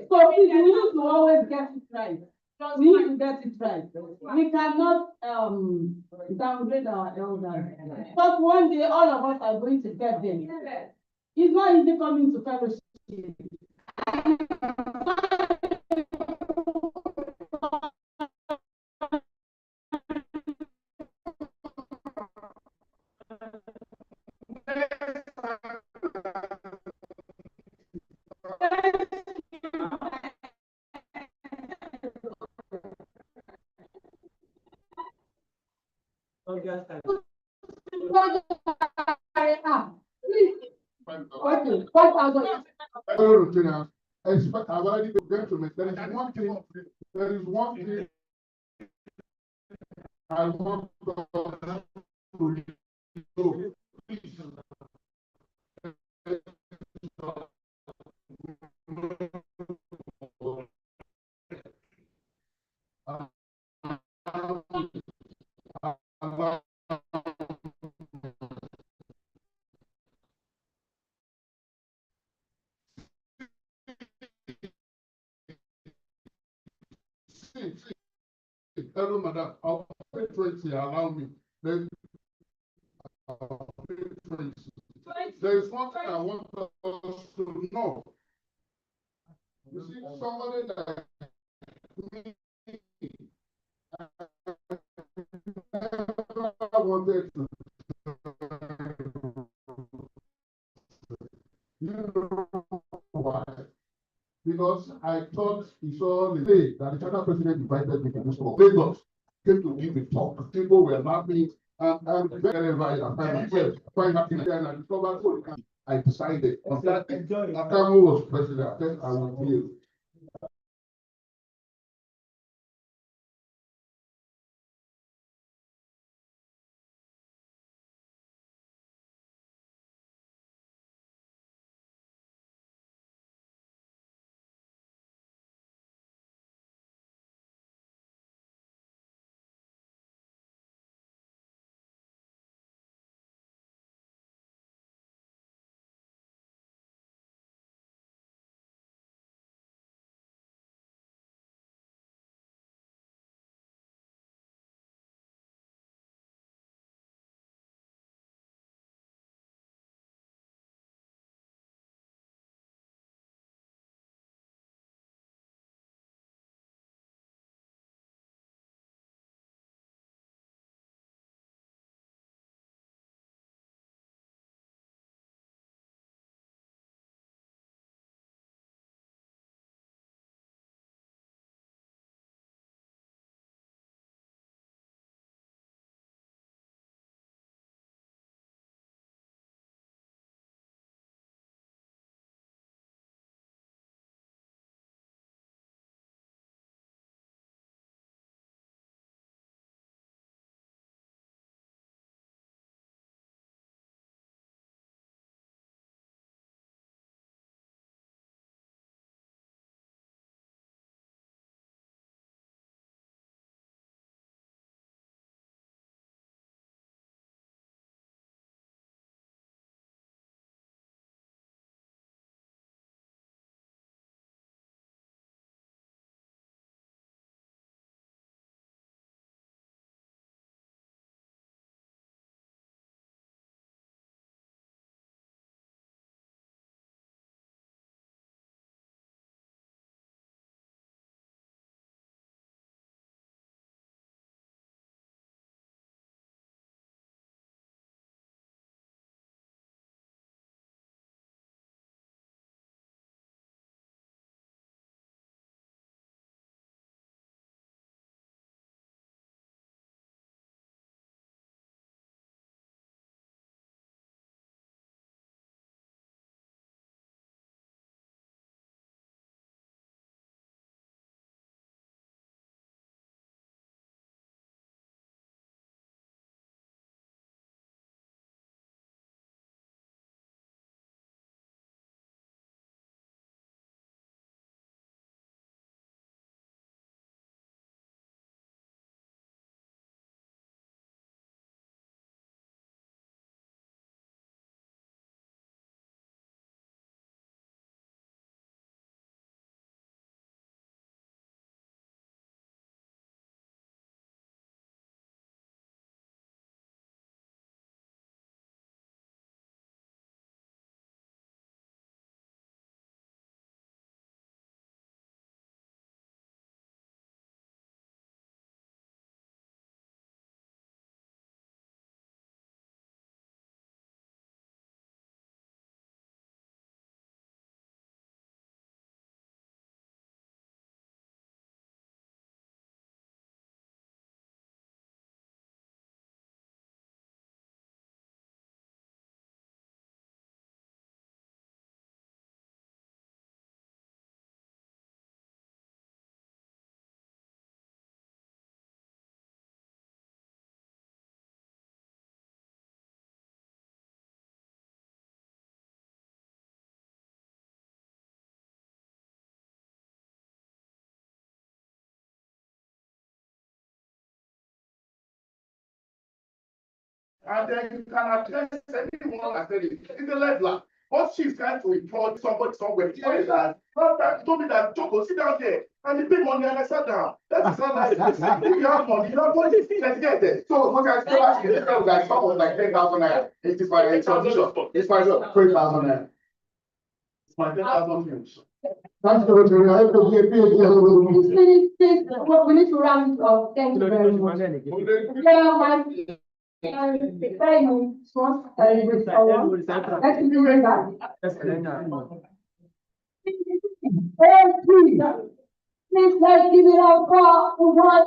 So we need to always get it right. We need to get it right. We cannot downgrade our elders. But one day all of us are going to get them. It's not easy coming to fellowship. Okay, 5,000. Expect, I've already been gentlemen, there is one thing I want to do. Please. Hello, madam, I'll pay 20, allow me. Then I'll pay 20. There is one thing I want us to know. You see, somebody that I wanted to, you know why? Because I thought he saw the day that the China president invited me to this talk. Lagos came to give a talk. People were laughing, and very find happiness, and I discovered, I decided on that day, Akamu was president, I said I will be And then you can address anyone at any, in the level. What she's trying to employ somebody somewhere, told me that Joko, sit down there, and he paid money and I sat down. That is not nice. If you have money, you have money, let's get there. So what I still ask you, that some was like 10,000 naira. It is my transition. It's my 3,000 naira. It's my 10,000 views. Thanks, Secretary. I have to be a PhD. Well, we need to round it up. Thank you very much. Yeah, my. Very much. Let's do that. Please, let's give it up for what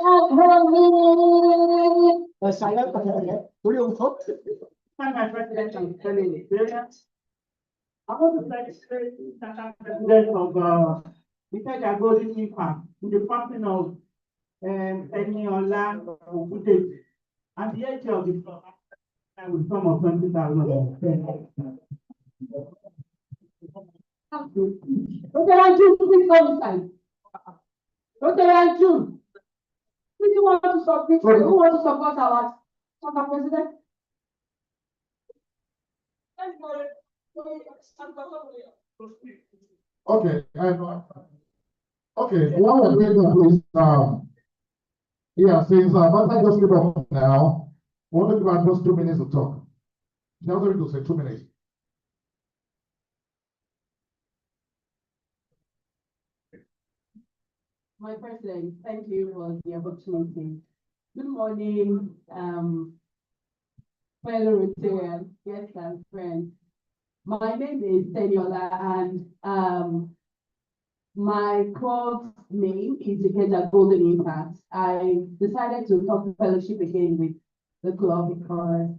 My president of fellow experience. I want to thank the president of Mr. Golden Impact in the person of Eniola Ogude at the age of the with sum of 20,000. Rotary, please come inside. Rotary, please, you want to support, who want to support our president? Okay, okay, while we're doing that, please, yeah, since, Martha just give up now, we want to give her just 2 minutes to talk. She has already to say 2 minutes. My president, thank you for the opportunity. Good morning, fellow Rotarians, guests and friends. My name is Teniola, and my club's name is the Golden Impact. I decided to talk fellowship again with the club because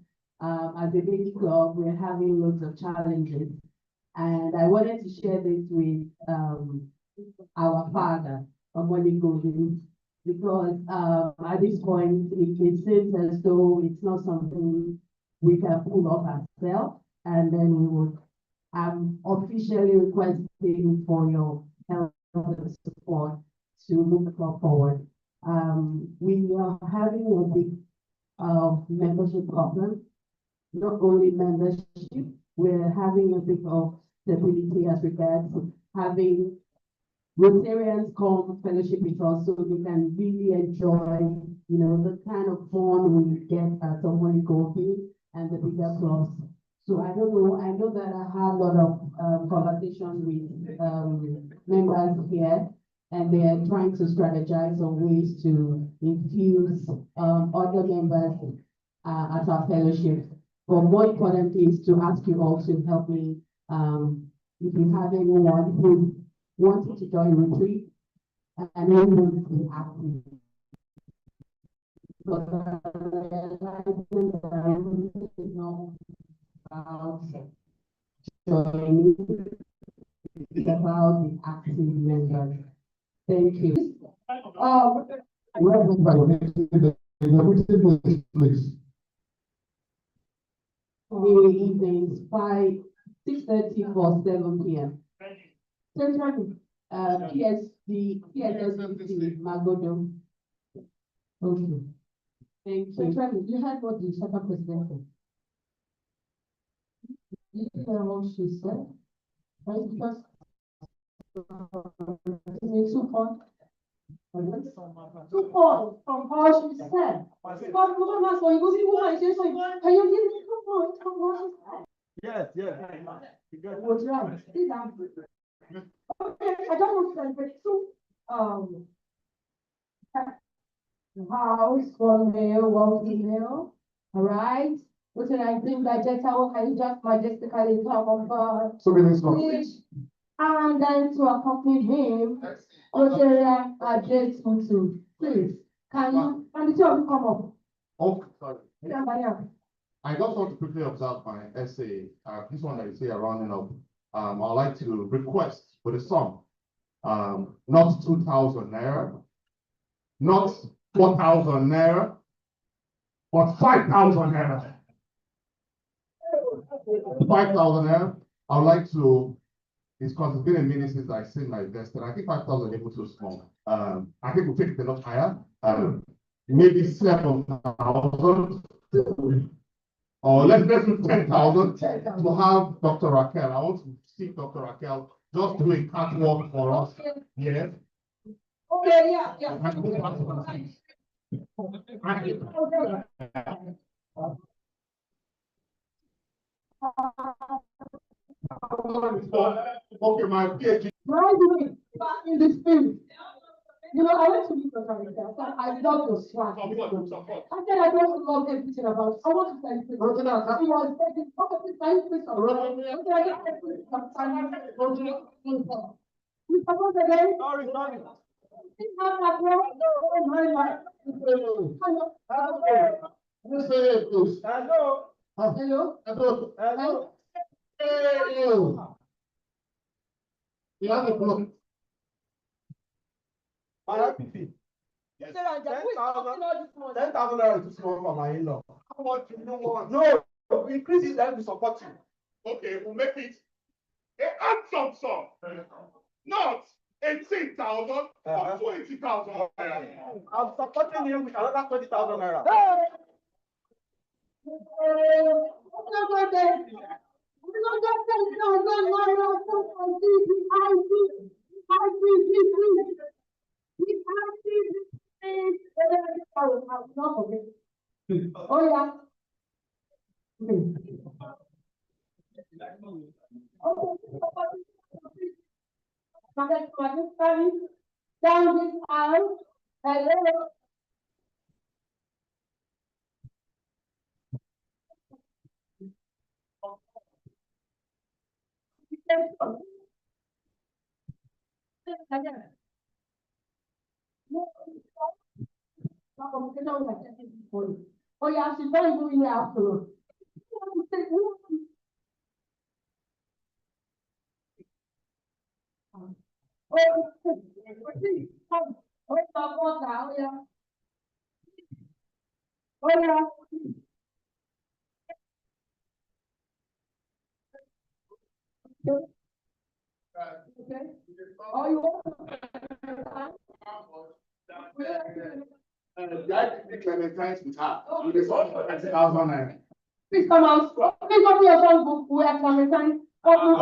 as a baby club, we're having lots of challenges. And I wanted to share this with our father, Omoni Golden, because at this point, it seems as though it's not something we can pull off ourselves. And then we would officially requesting for your help and support to move the club forward. We are having a big membership problem. Not only membership, we're having a bit of stability as regards having Rotarians come fellowship with us so we can really enjoy, you know, the kind of fun we get at Omoni Golden and the bigger clubs. So I don't know, I know that I had a lot of conversations with members here, and they are trying to strategize on ways to infuse other members at our fellowship. But more importantly is to ask you all to help me if you have anyone who wanted to join retreat and who wants to be active. But about the active members. Thank you. Please. The evenings by 6:30 for 7 p.m. Central PSLC Magodo. Okay. Thank you. Central, you heard what the second president said. You hear what she said? Right? Because support from how she said. Can you give me support from what she said? Yes, yes. Was right. Okay, I don't want to celebrate. So, house, one male, one female. All right. What did I think that just how can you just majestically talk of God? So many songs. Which, and then to accompany him, Rotarian address to please. Can the two of you come up? Oh, sorry. Somebody else. I just want to quickly observe my essay, this one that you say rounding up. I'd like to request for the sum, not 2,000 naira, not 4,000 naira, but 5,000 naira. 5,000 naira. I would like to, it's because it's been a minute since I've seen my best, and I think 5,000 is too small. I think we'll take it a lot higher, maybe 7,000. Or let's do 10,000 to have Dr. Raquel. I want to see Dr. Raquel just do a catwalk for us. Yes. Okay, yeah. Okay, my PhD. Back in the spirit. You know, I went to meet Dr. Raquel, so I love your swag. I said I don't love everything about it. I want to tell you. He was taking, okay, can you please suppose again. Sorry. Please have that one. Oh, my. Hello. Hello? You have a problem. Yes. 10,000 naira is too small for my in-law. How much do you want? No, increase it, then we support you. Okay, we'll make it a handsome sum. Not 18,000 or 20,000. I'm supporting you with another 20,000 naira. Oh, yeah. Down this aisle. Hello. Oh, yeah, she's very good in the afternoon. Clementines with her. It is also 20,000 naira. Please come out. Please open your phone book. We are Clementine. Open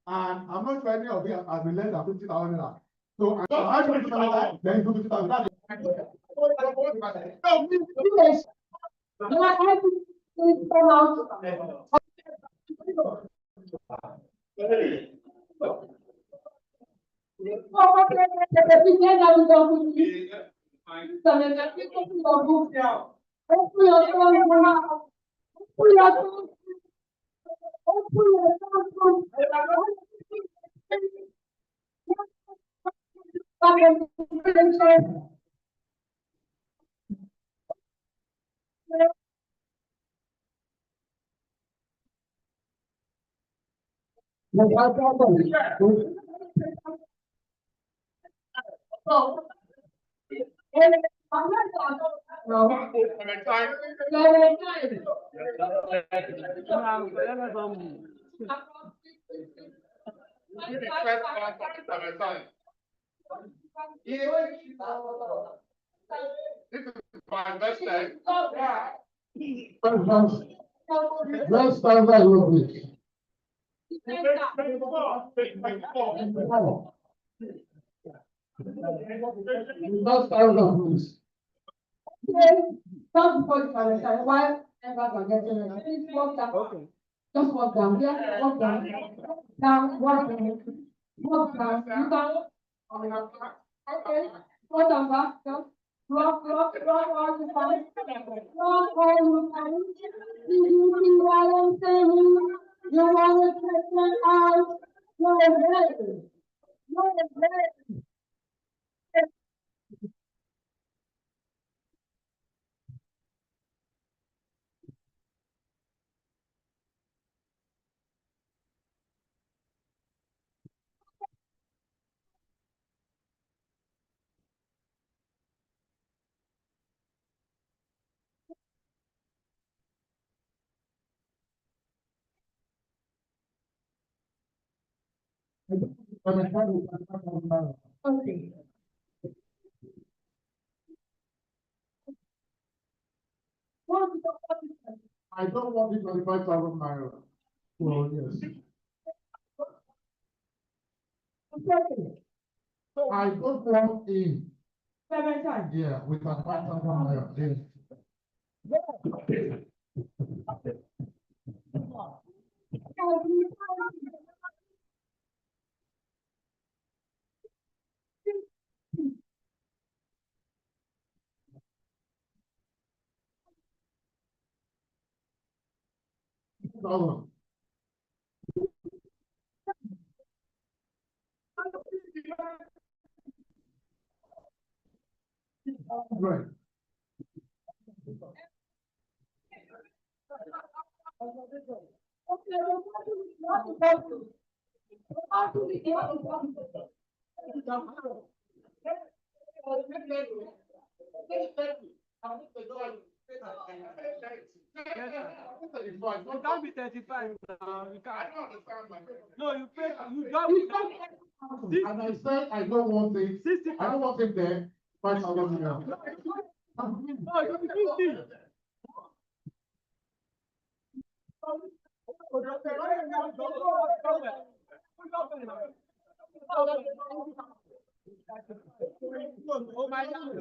And I'm not sure any of you have been less than 50,000 naira. So I'm going to then do 50,000. No, please. You are happy to come out. This is my best time. Let's start that real quick. Let's start that, please. Just before the Valentine, while members are getting ready, please walk down. Okay. Just walk down, yeah, walk down. Down, walk down. Walk down, you can. Okay, walk down back, just. Block all the time. Block all the time. Do you see what I'm saying? You want to take them out? You're ready. You're ready. Okay. I don't want the 25,000 naira. Well, yes. I don't want him, 7 times. yeah, with 25,000 naira, yes. Thousand. Right. You can't be 35 now. You can't. No, you pay. You don't. And I said, I don't want it, 60. I don't want it there, 5,000 naira. No, you be 50. Oh my God.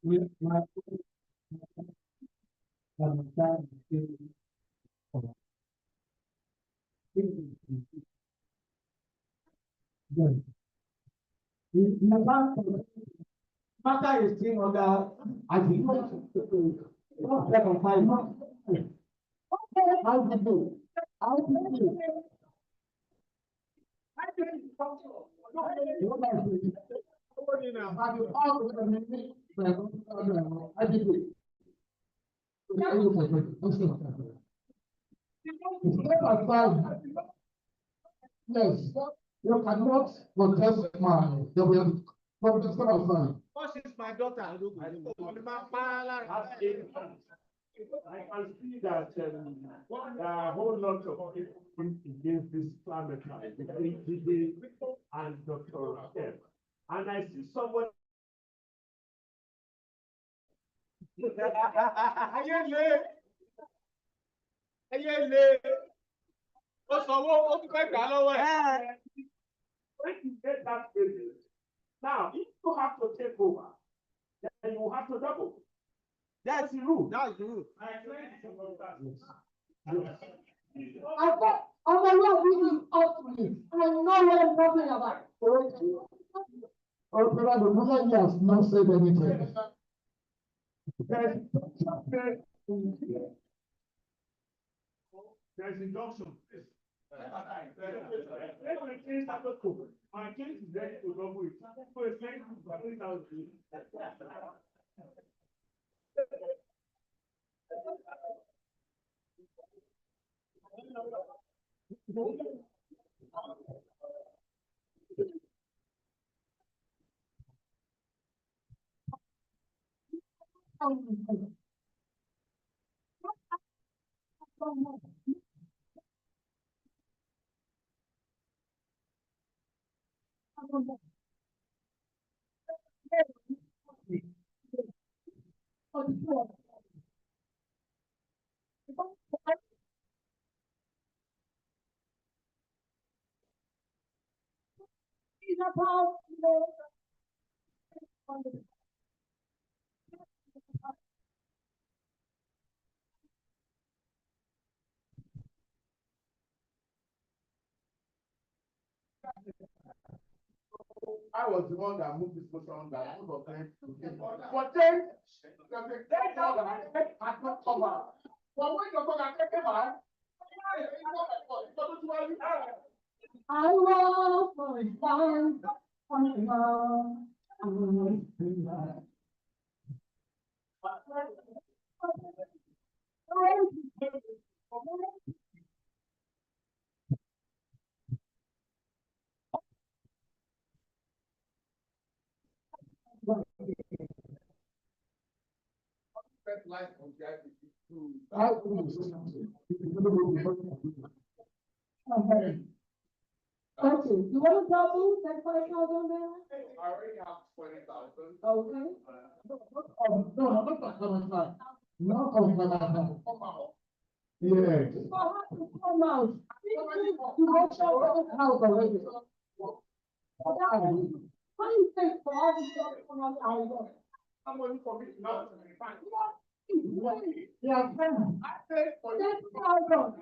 With my understand Good. Matter is still under agreement. Second time. How did you? How did you? I did it. Yes, you cannot contest my, contest my. What is my daughter? I can see that there are a whole lot of people against this climate change between Didi and Dr. Rakev. And I see someone. When you get that business, now if you have to take over, then you have to double. That's the rule. That's the rule. I explained it several times. I thought, I'm a lot really up to me. I know what I'm talking about. Oh, brother, the woman has not said anything. There's injunction. My case is ready to double it. So it's like 20,000. I was the one that moved this motion that most of them. But then, I not come out. But when you're going to take out, I will find Okay. Thank you. You want to tell me that 5,000 there? I already have 20,000. Okay. No, I'm not talking about. Not talking about. Yeah. So how to come out? You want your house already. How do you think for all the stuff come out? Someone for me now. Yeah, ten. 10,000.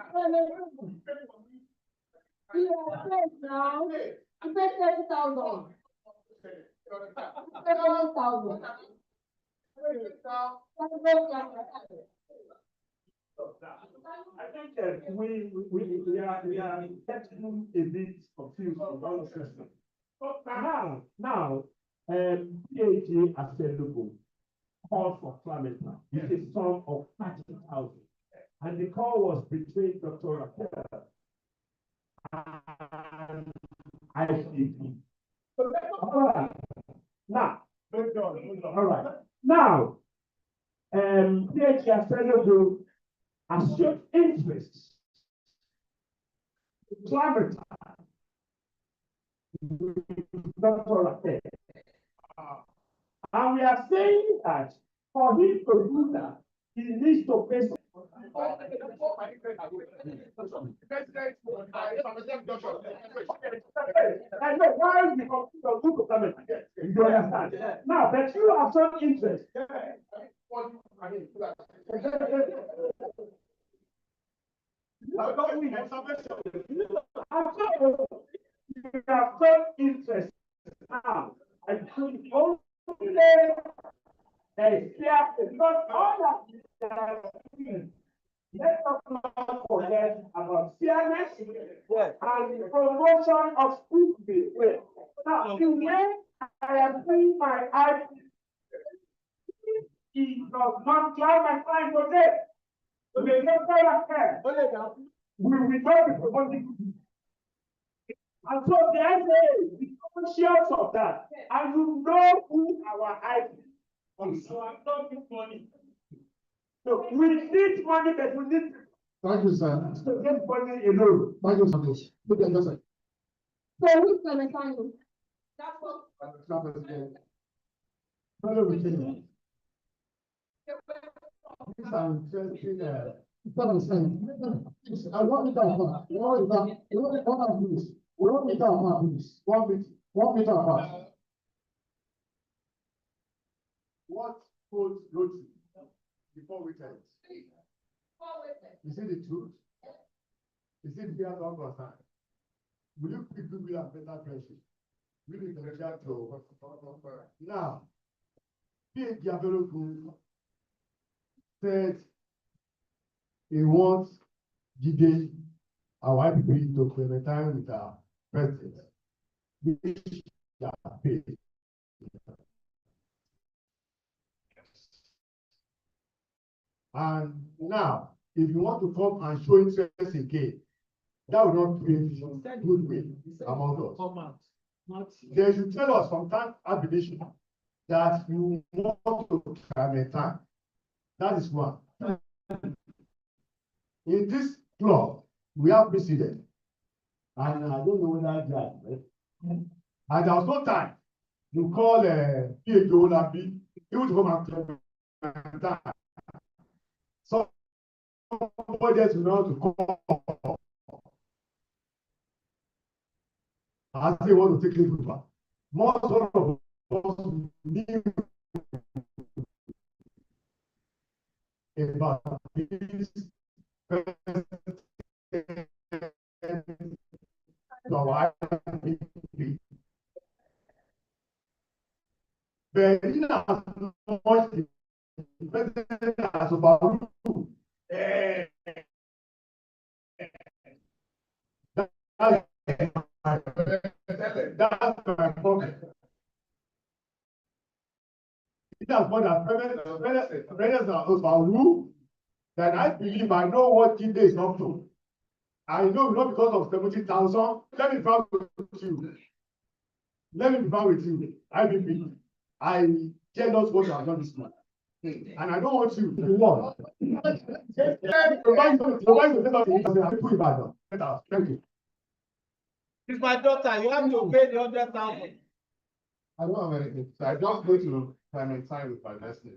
Yeah, now. You pay 30,000. 7,000. I think we are getting a bit confused with all the system. Now, PAG Acelogo called for climate plan with a sum of 30,000. And the call was between Dr. Raquel and ICP. All right. Now, all right. Now, PAG Acelogo assumed interest in climate Dr. Raquel. And we are saying that for him to do that, he needs to pay. I know why we confuse the group of government. You understand? Now, but you have some interest. You have some interest now. And could only because all that let us not forget about fairness and promotion of school. Now, the way I am doing my eyes, he does not try my time today. So they don't try our care. We will not be promoting. And so the idea is conscious of that, and you know who our eyes is. So I'm not with money. So we need money, but we need Thank you, sir. to get money alone. Thank you, sir. Look at this. So who's gonna sign it? That's what. Brother, we can. I'm interested, I want it apart. You want it apart. You want it apart, please. We want it apart, please. 1 meter apart. What codes go to before we tell it? Is it the truth? Is it fear of concern? Will you people will have better friendship? Will you consider to now? PAG Acelogo said he wants Jide, our IPP, to spend time with our president. Which they are paid. And now, if you want to come and show interest again, that will not create goodwill among us. They should tell us from that application that you want to time. That is one. In this club, we have precedent. And I don't know whether that, right? And there was no time to call PAG Olabi, he would come and that. So somebody else will know to call. I say want to take it over. Most of us knew about this. So I but in as much the president has overruled, that's my problem. That's what the president has overruled, that I believe I know what Jide is up to. I know not because of 70,000. Let me be frank with you. Let me be frank with you. IBP. I care not what you have done this month. And I don't want you to want. Thank you. It's my daughter, you have to pay the 100,000. I don't have anything, so I just go to time with my destiny.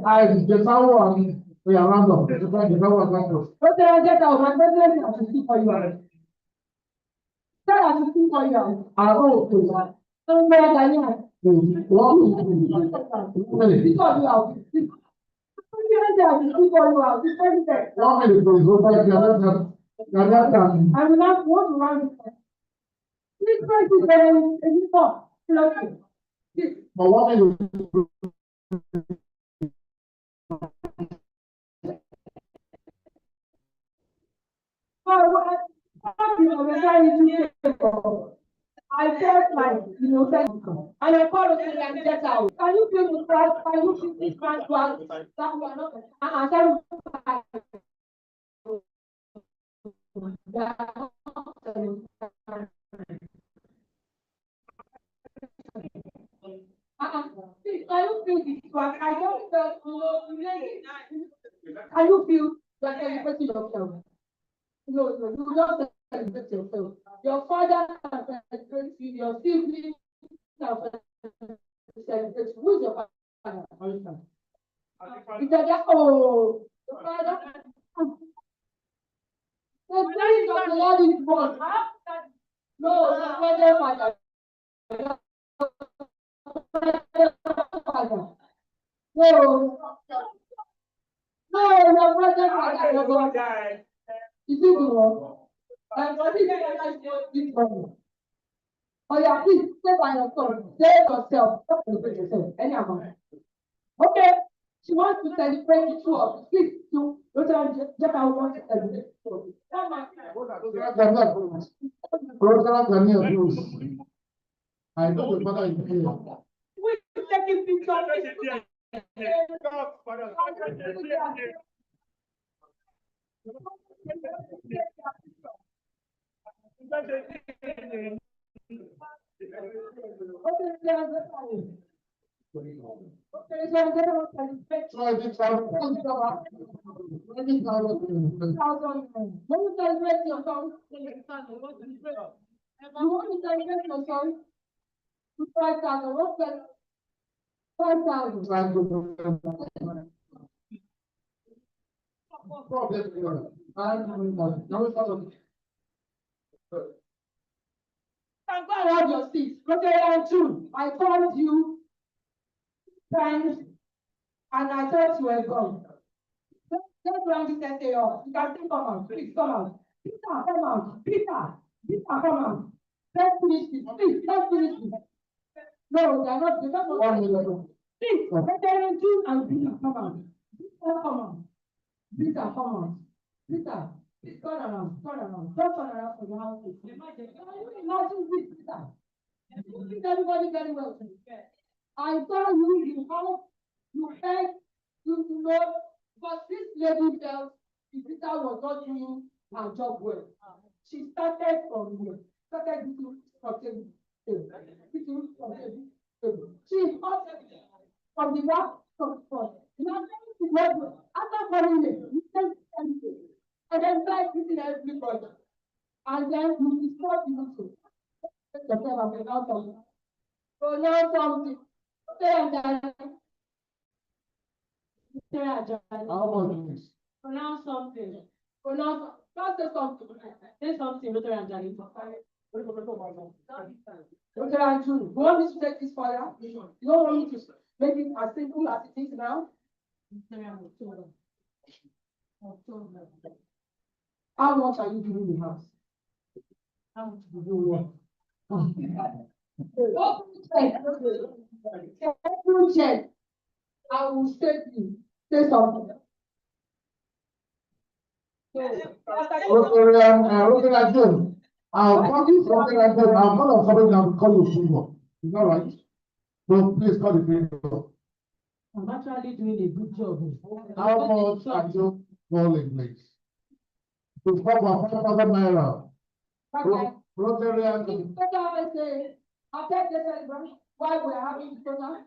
I just want we are random. Just want to but then I get out my president has to speak for you. Tell us to speak for you. I wrote to that. Don't know that yet. Because you are. I will not want to run. This president is not. But what will you I felt like, and I called him and get out. Can you feel the price? Can you feel this man to us? That we are not. I tell Please, can you feel this one? I don't feel, can you feel that celebrating yourself? No, you don't celebrate yourself. Your father can celebrate you, your siblings can celebrate you. Who is your father? It's just, oh, your father. The praise of the Lord is one. No, your father. Father. No, your brother father. Is it the one? And what is this one? Oh yeah, please stay by yourself. Save yourself. Don't celebrate yourself. Any amount. Okay. She wants to celebrate the two of you. Please, you don't just I want to celebrate the two of you. I know the father is here. We're taking pictures. I'm going to have your seat. Rotarian 2, I told you times and I thought you were gone. Let's run this essay off. You can still come out. Please come out. Peter, come out. Peter, come out. Let's finish this. Please, let's finish this. No, they're not. Please, Rotarian 2 and Peter, come out. Peter, come out. Peter, come out. Peter. Please turn around. Don't turn around for your house. Imagine this, Peter. You treat everybody very well. I tell you, you help, you beg, you know, but this lady felt the Peter was not doing her job well. She started from here, started this from table. She started from the back from the front. After coming here, you said anything. And then start hitting everybody. And then you discuss the issue. Pronounce something. Pronounce something. Don't say something. Say something, Rotarian Jani. Rotarian June. You want me to take this further? You don't want me to make it as simple as it is now? How much are you giving the house? How much do you want? Check. I will state you. Say something. Rotarian June. I'm not coming down to call you Shingo. Is that right? So please call the people. I'm actually doing a good job. How much are you calling, please? To stop on 5,000 naira. Rotarian. I'll take the celebration. Why we are having the program?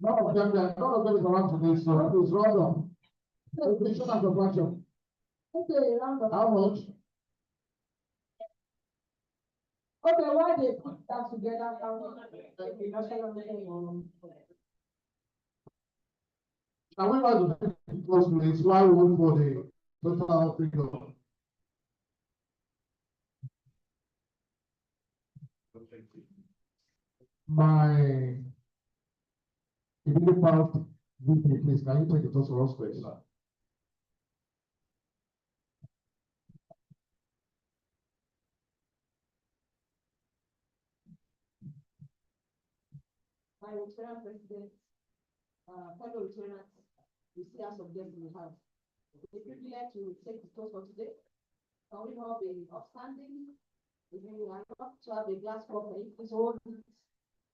None of them is around today, so please round up. It's not a question. Okay, round up. How much? Okay, why they put that together? Now we want to take close to this while we wait for the total figure. My immediate part VP, please, can you take the total roll space? My Rotarian president, fellow Rotarians, we see us of them in the house. It's a privilege to take the toast for today. Can we have a upstanding? If you are not to have a glass cup, please hold it.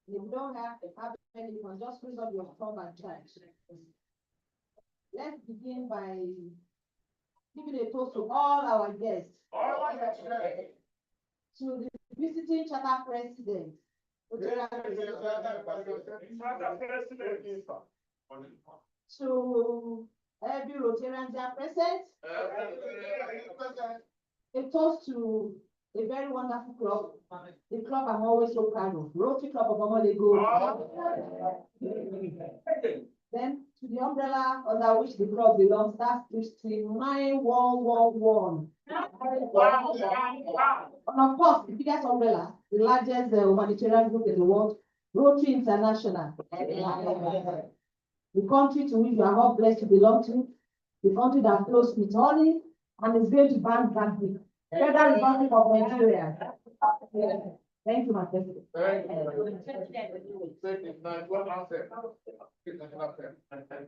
If you don't have any, you can just raise up your thumb and try. Let's begin by giving a toast to all our guests. To the visiting charter president, To every Rotarians that are present, a toast to a very wonderful club, the club I'm always so proud of, Rotary Club of Omolego. Then to the umbrella under which the club belongs, that's District 9111. And of course, the biggest umbrella, the largest humanitarian group in the world, Rotary International. The country to which we are all blessed to belong to, the country that flows with honey and is going to bank Gambia. Federal Republic of Nigeria. Thank you, my president.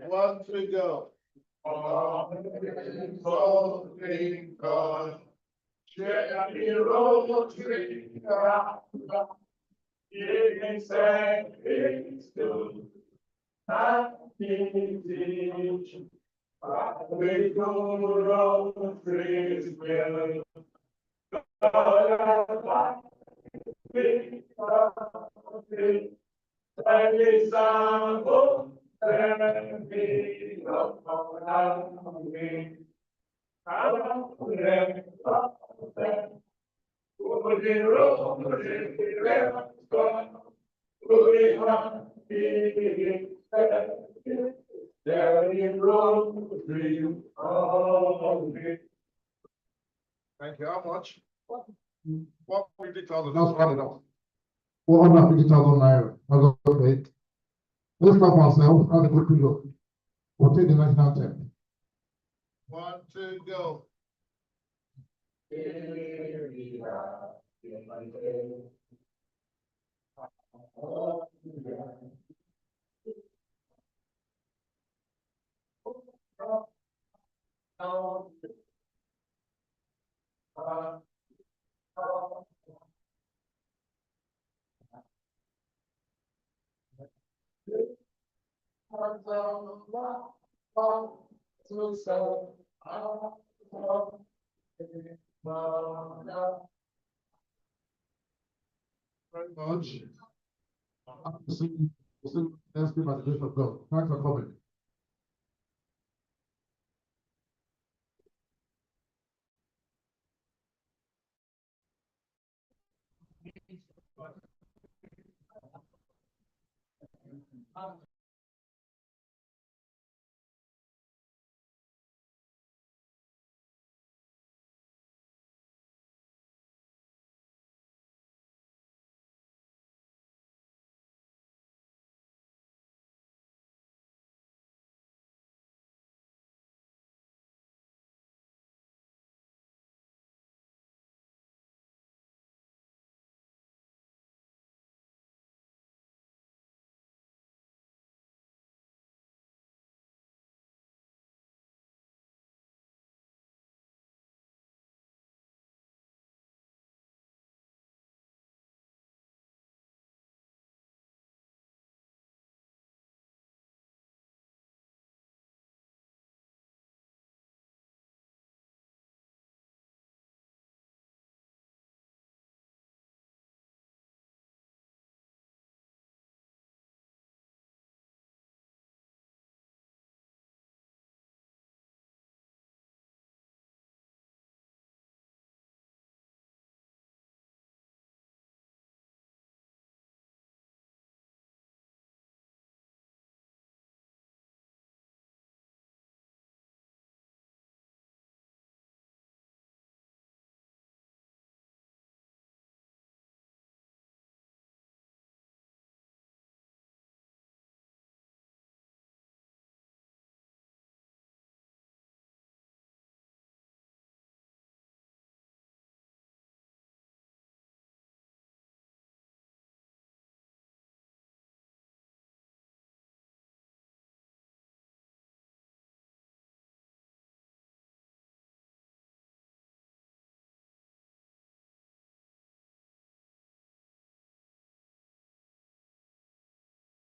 One, three, go. Thank you. How much? 150,000. That's round it off. 450,000 naira. That's okay. Let's clap ourselves and a good look. We'll take the national anthem. 1, 2, go. Very much. We'll see next week by the grace of God. Thanks for coming.